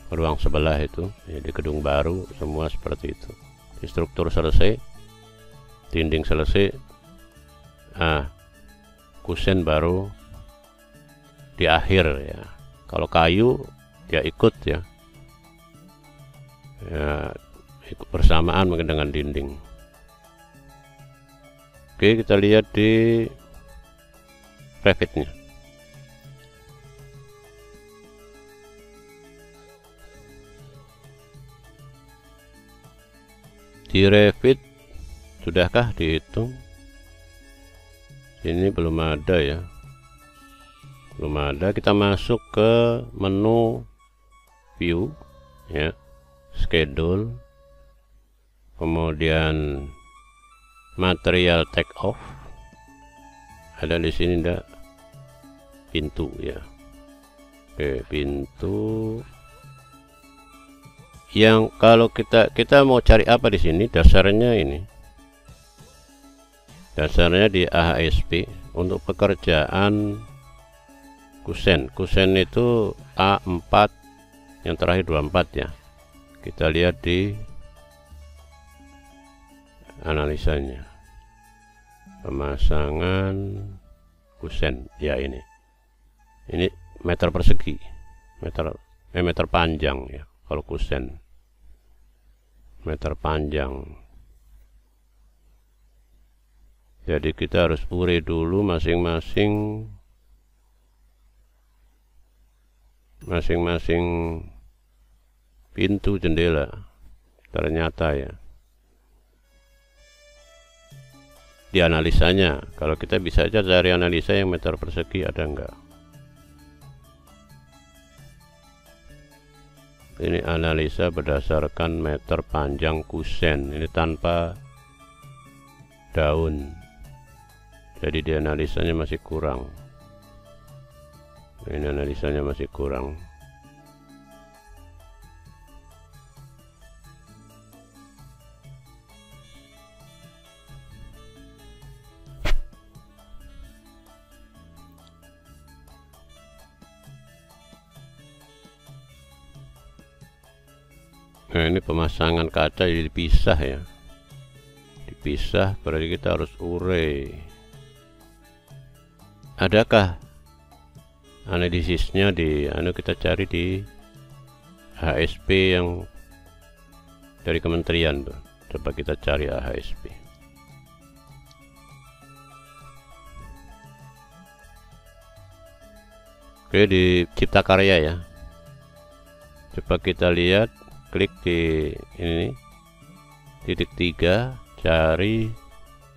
ruang sebelah itu ya, di gedung baru semua seperti itu. Di struktur selesai, dinding selesai, kusen baru di akhir ya. Kalau kayu dia ikut ya, ikut bersamaan mungkin dengan dinding. Oke, kita lihat di Revitnya. Di Revit sudahkah dihitung? Ini belum ada ya, belum ada. Kita masuk ke menu view ya, schedule, kemudian material take off, ada di sini ndak? Pintu ya. Oke, pintu. Yang kalau kita mau cari apa di sini, dasarnya ini, dasarnya di AHSP untuk pekerjaan kusen. Kusen itu A4 yang terakhir 24 ya. Kita lihat di analisanya, pemasangan kusen ya, ini meter persegi, meter panjang ya. Kalau kusen meter panjang, jadi kita harus urai dulu masing-masing pintu jendela. Ternyata ya di analisanya, kalau kita bisa aja cari analisa yang meter persegi ada enggak. Ini analisa berdasarkan meter panjang kusen, ini tanpa daun, jadi di analisanya masih kurang. Ini analisanya masih kurang. Nah, ini pemasangan kaca jadi dipisah ya, dipisah, berarti kita harus urai. Adakah analisisnya di kita cari di HSP yang dari kementerian tuh. Coba kita cari HSP. Oke, di Cipta Karya ya. Coba kita lihat, klik di ini titik 3, cari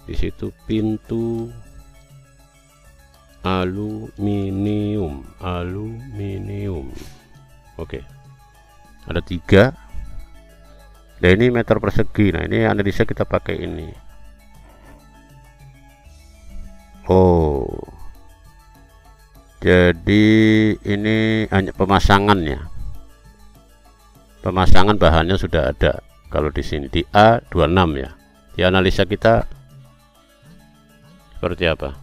di situ pintu aluminium. Oke, ada 3. Nah, ini meter persegi. Nah, ini analisa kita pakai ini. Oh, jadi ini hanya pemasangannya. Pemasangan bahannya sudah ada. Kalau di sini di A26 ya. Di analisa kita seperti apa?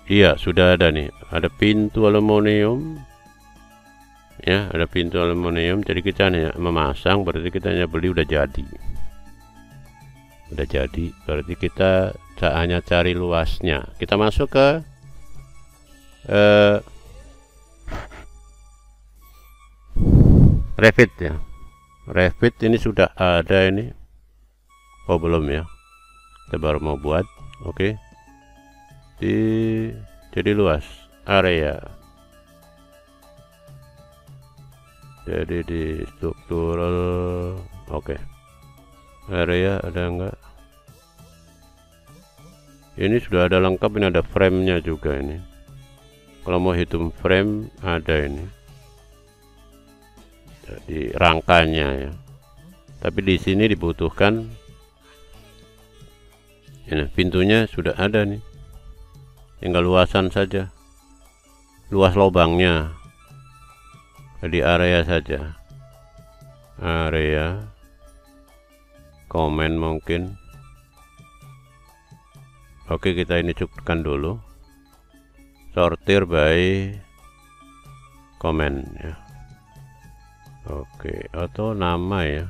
Iya, sudah ada nih. Ada pintu aluminium. Ya, ada pintu aluminium. Jadi kita hanya memasang, berarti kita hanya beli udah jadi. Udah jadi, berarti kita hanya cari luasnya. Kita masuk ke Revit ya. Revit ini sudah ada ini. Oh, belum ya. Kita baru mau buat. Oke. Jadi luas area. Jadi di struktural. Oke. Area ada enggak? Ini sudah ada lengkap, ini ada frame-nya juga ini. Kalau mau hitung frame ada ini. Jadi rangkanya ya. Tapi di sini dibutuhkan ini, pintunya sudah ada nih. Tinggal luasan saja. Luas lubangnya. Di area saja. Area. Komen mungkin. Oke, kita ini cukupkan dulu. Sortir by komen ya. Oke, atau nama ya.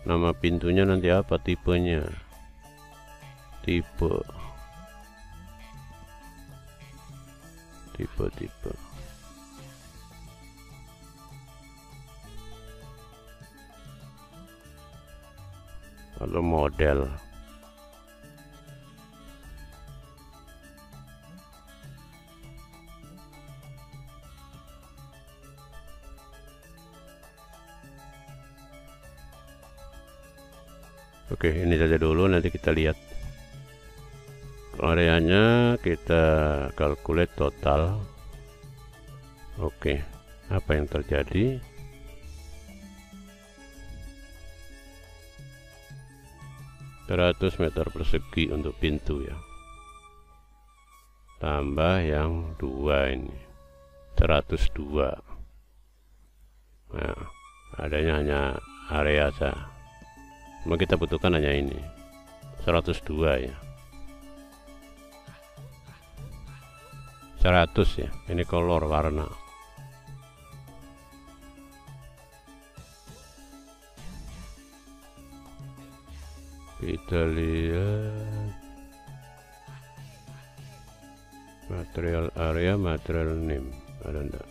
Nama pintunya nanti apa tipenya? Tipe. Lalu model. Oke, ini saja dulu, nanti kita lihat areanya, kita calculate total. Oke, apa yang terjadi? meter persegi untuk pintu ya, tambah yang 2 ini 102. Nah, adanya hanya area saja. Cuma kita butuhkan hanya ini 102 ya. 100 ya, ini color warna. Kita lihat material area, material name, ada enggak?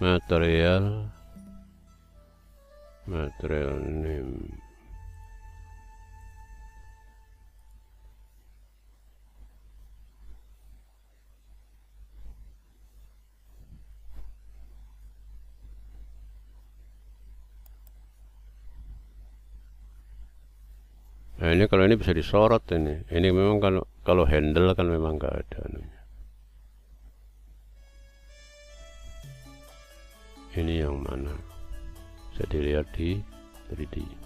Material name. Nah, ini kalau ini bisa disorot ini. Ini memang kalau handle kan memang nggak ada. Ini yang mana? Bisa dilihat di 3D.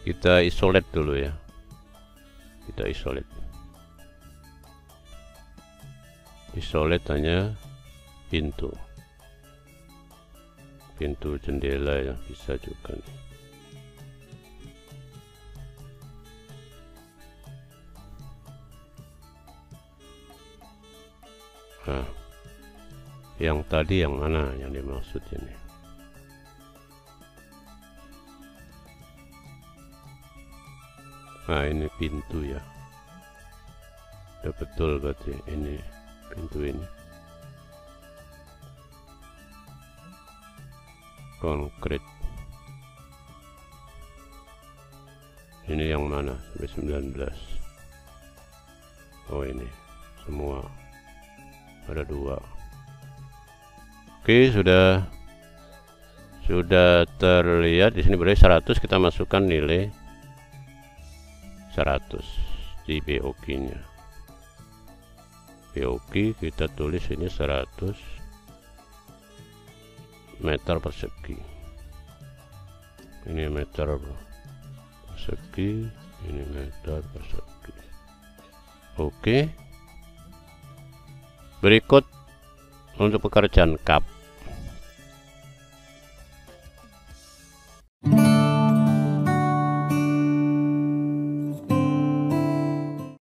Kita isolate dulu ya. Kita isolate. Isolate hanya pintu jendela ya, bisa juga nih. Nah, yang tadi yang mana yang dimaksud ini? Nah, ini pintu ya. Ya betul berarti ini pintu ini. Konkret. Ini yang mana? Sampai 19. Oh ini semua. Ada 2. Oke, sudah terlihat di sini. Berarti 100, kita masukkan nilai 100 di BOQ nya. BOQ kita tulis ini 100 meter persegi. Ini meter persegi, ini meter persegi. Oke. Berikut untuk pekerjaan kap.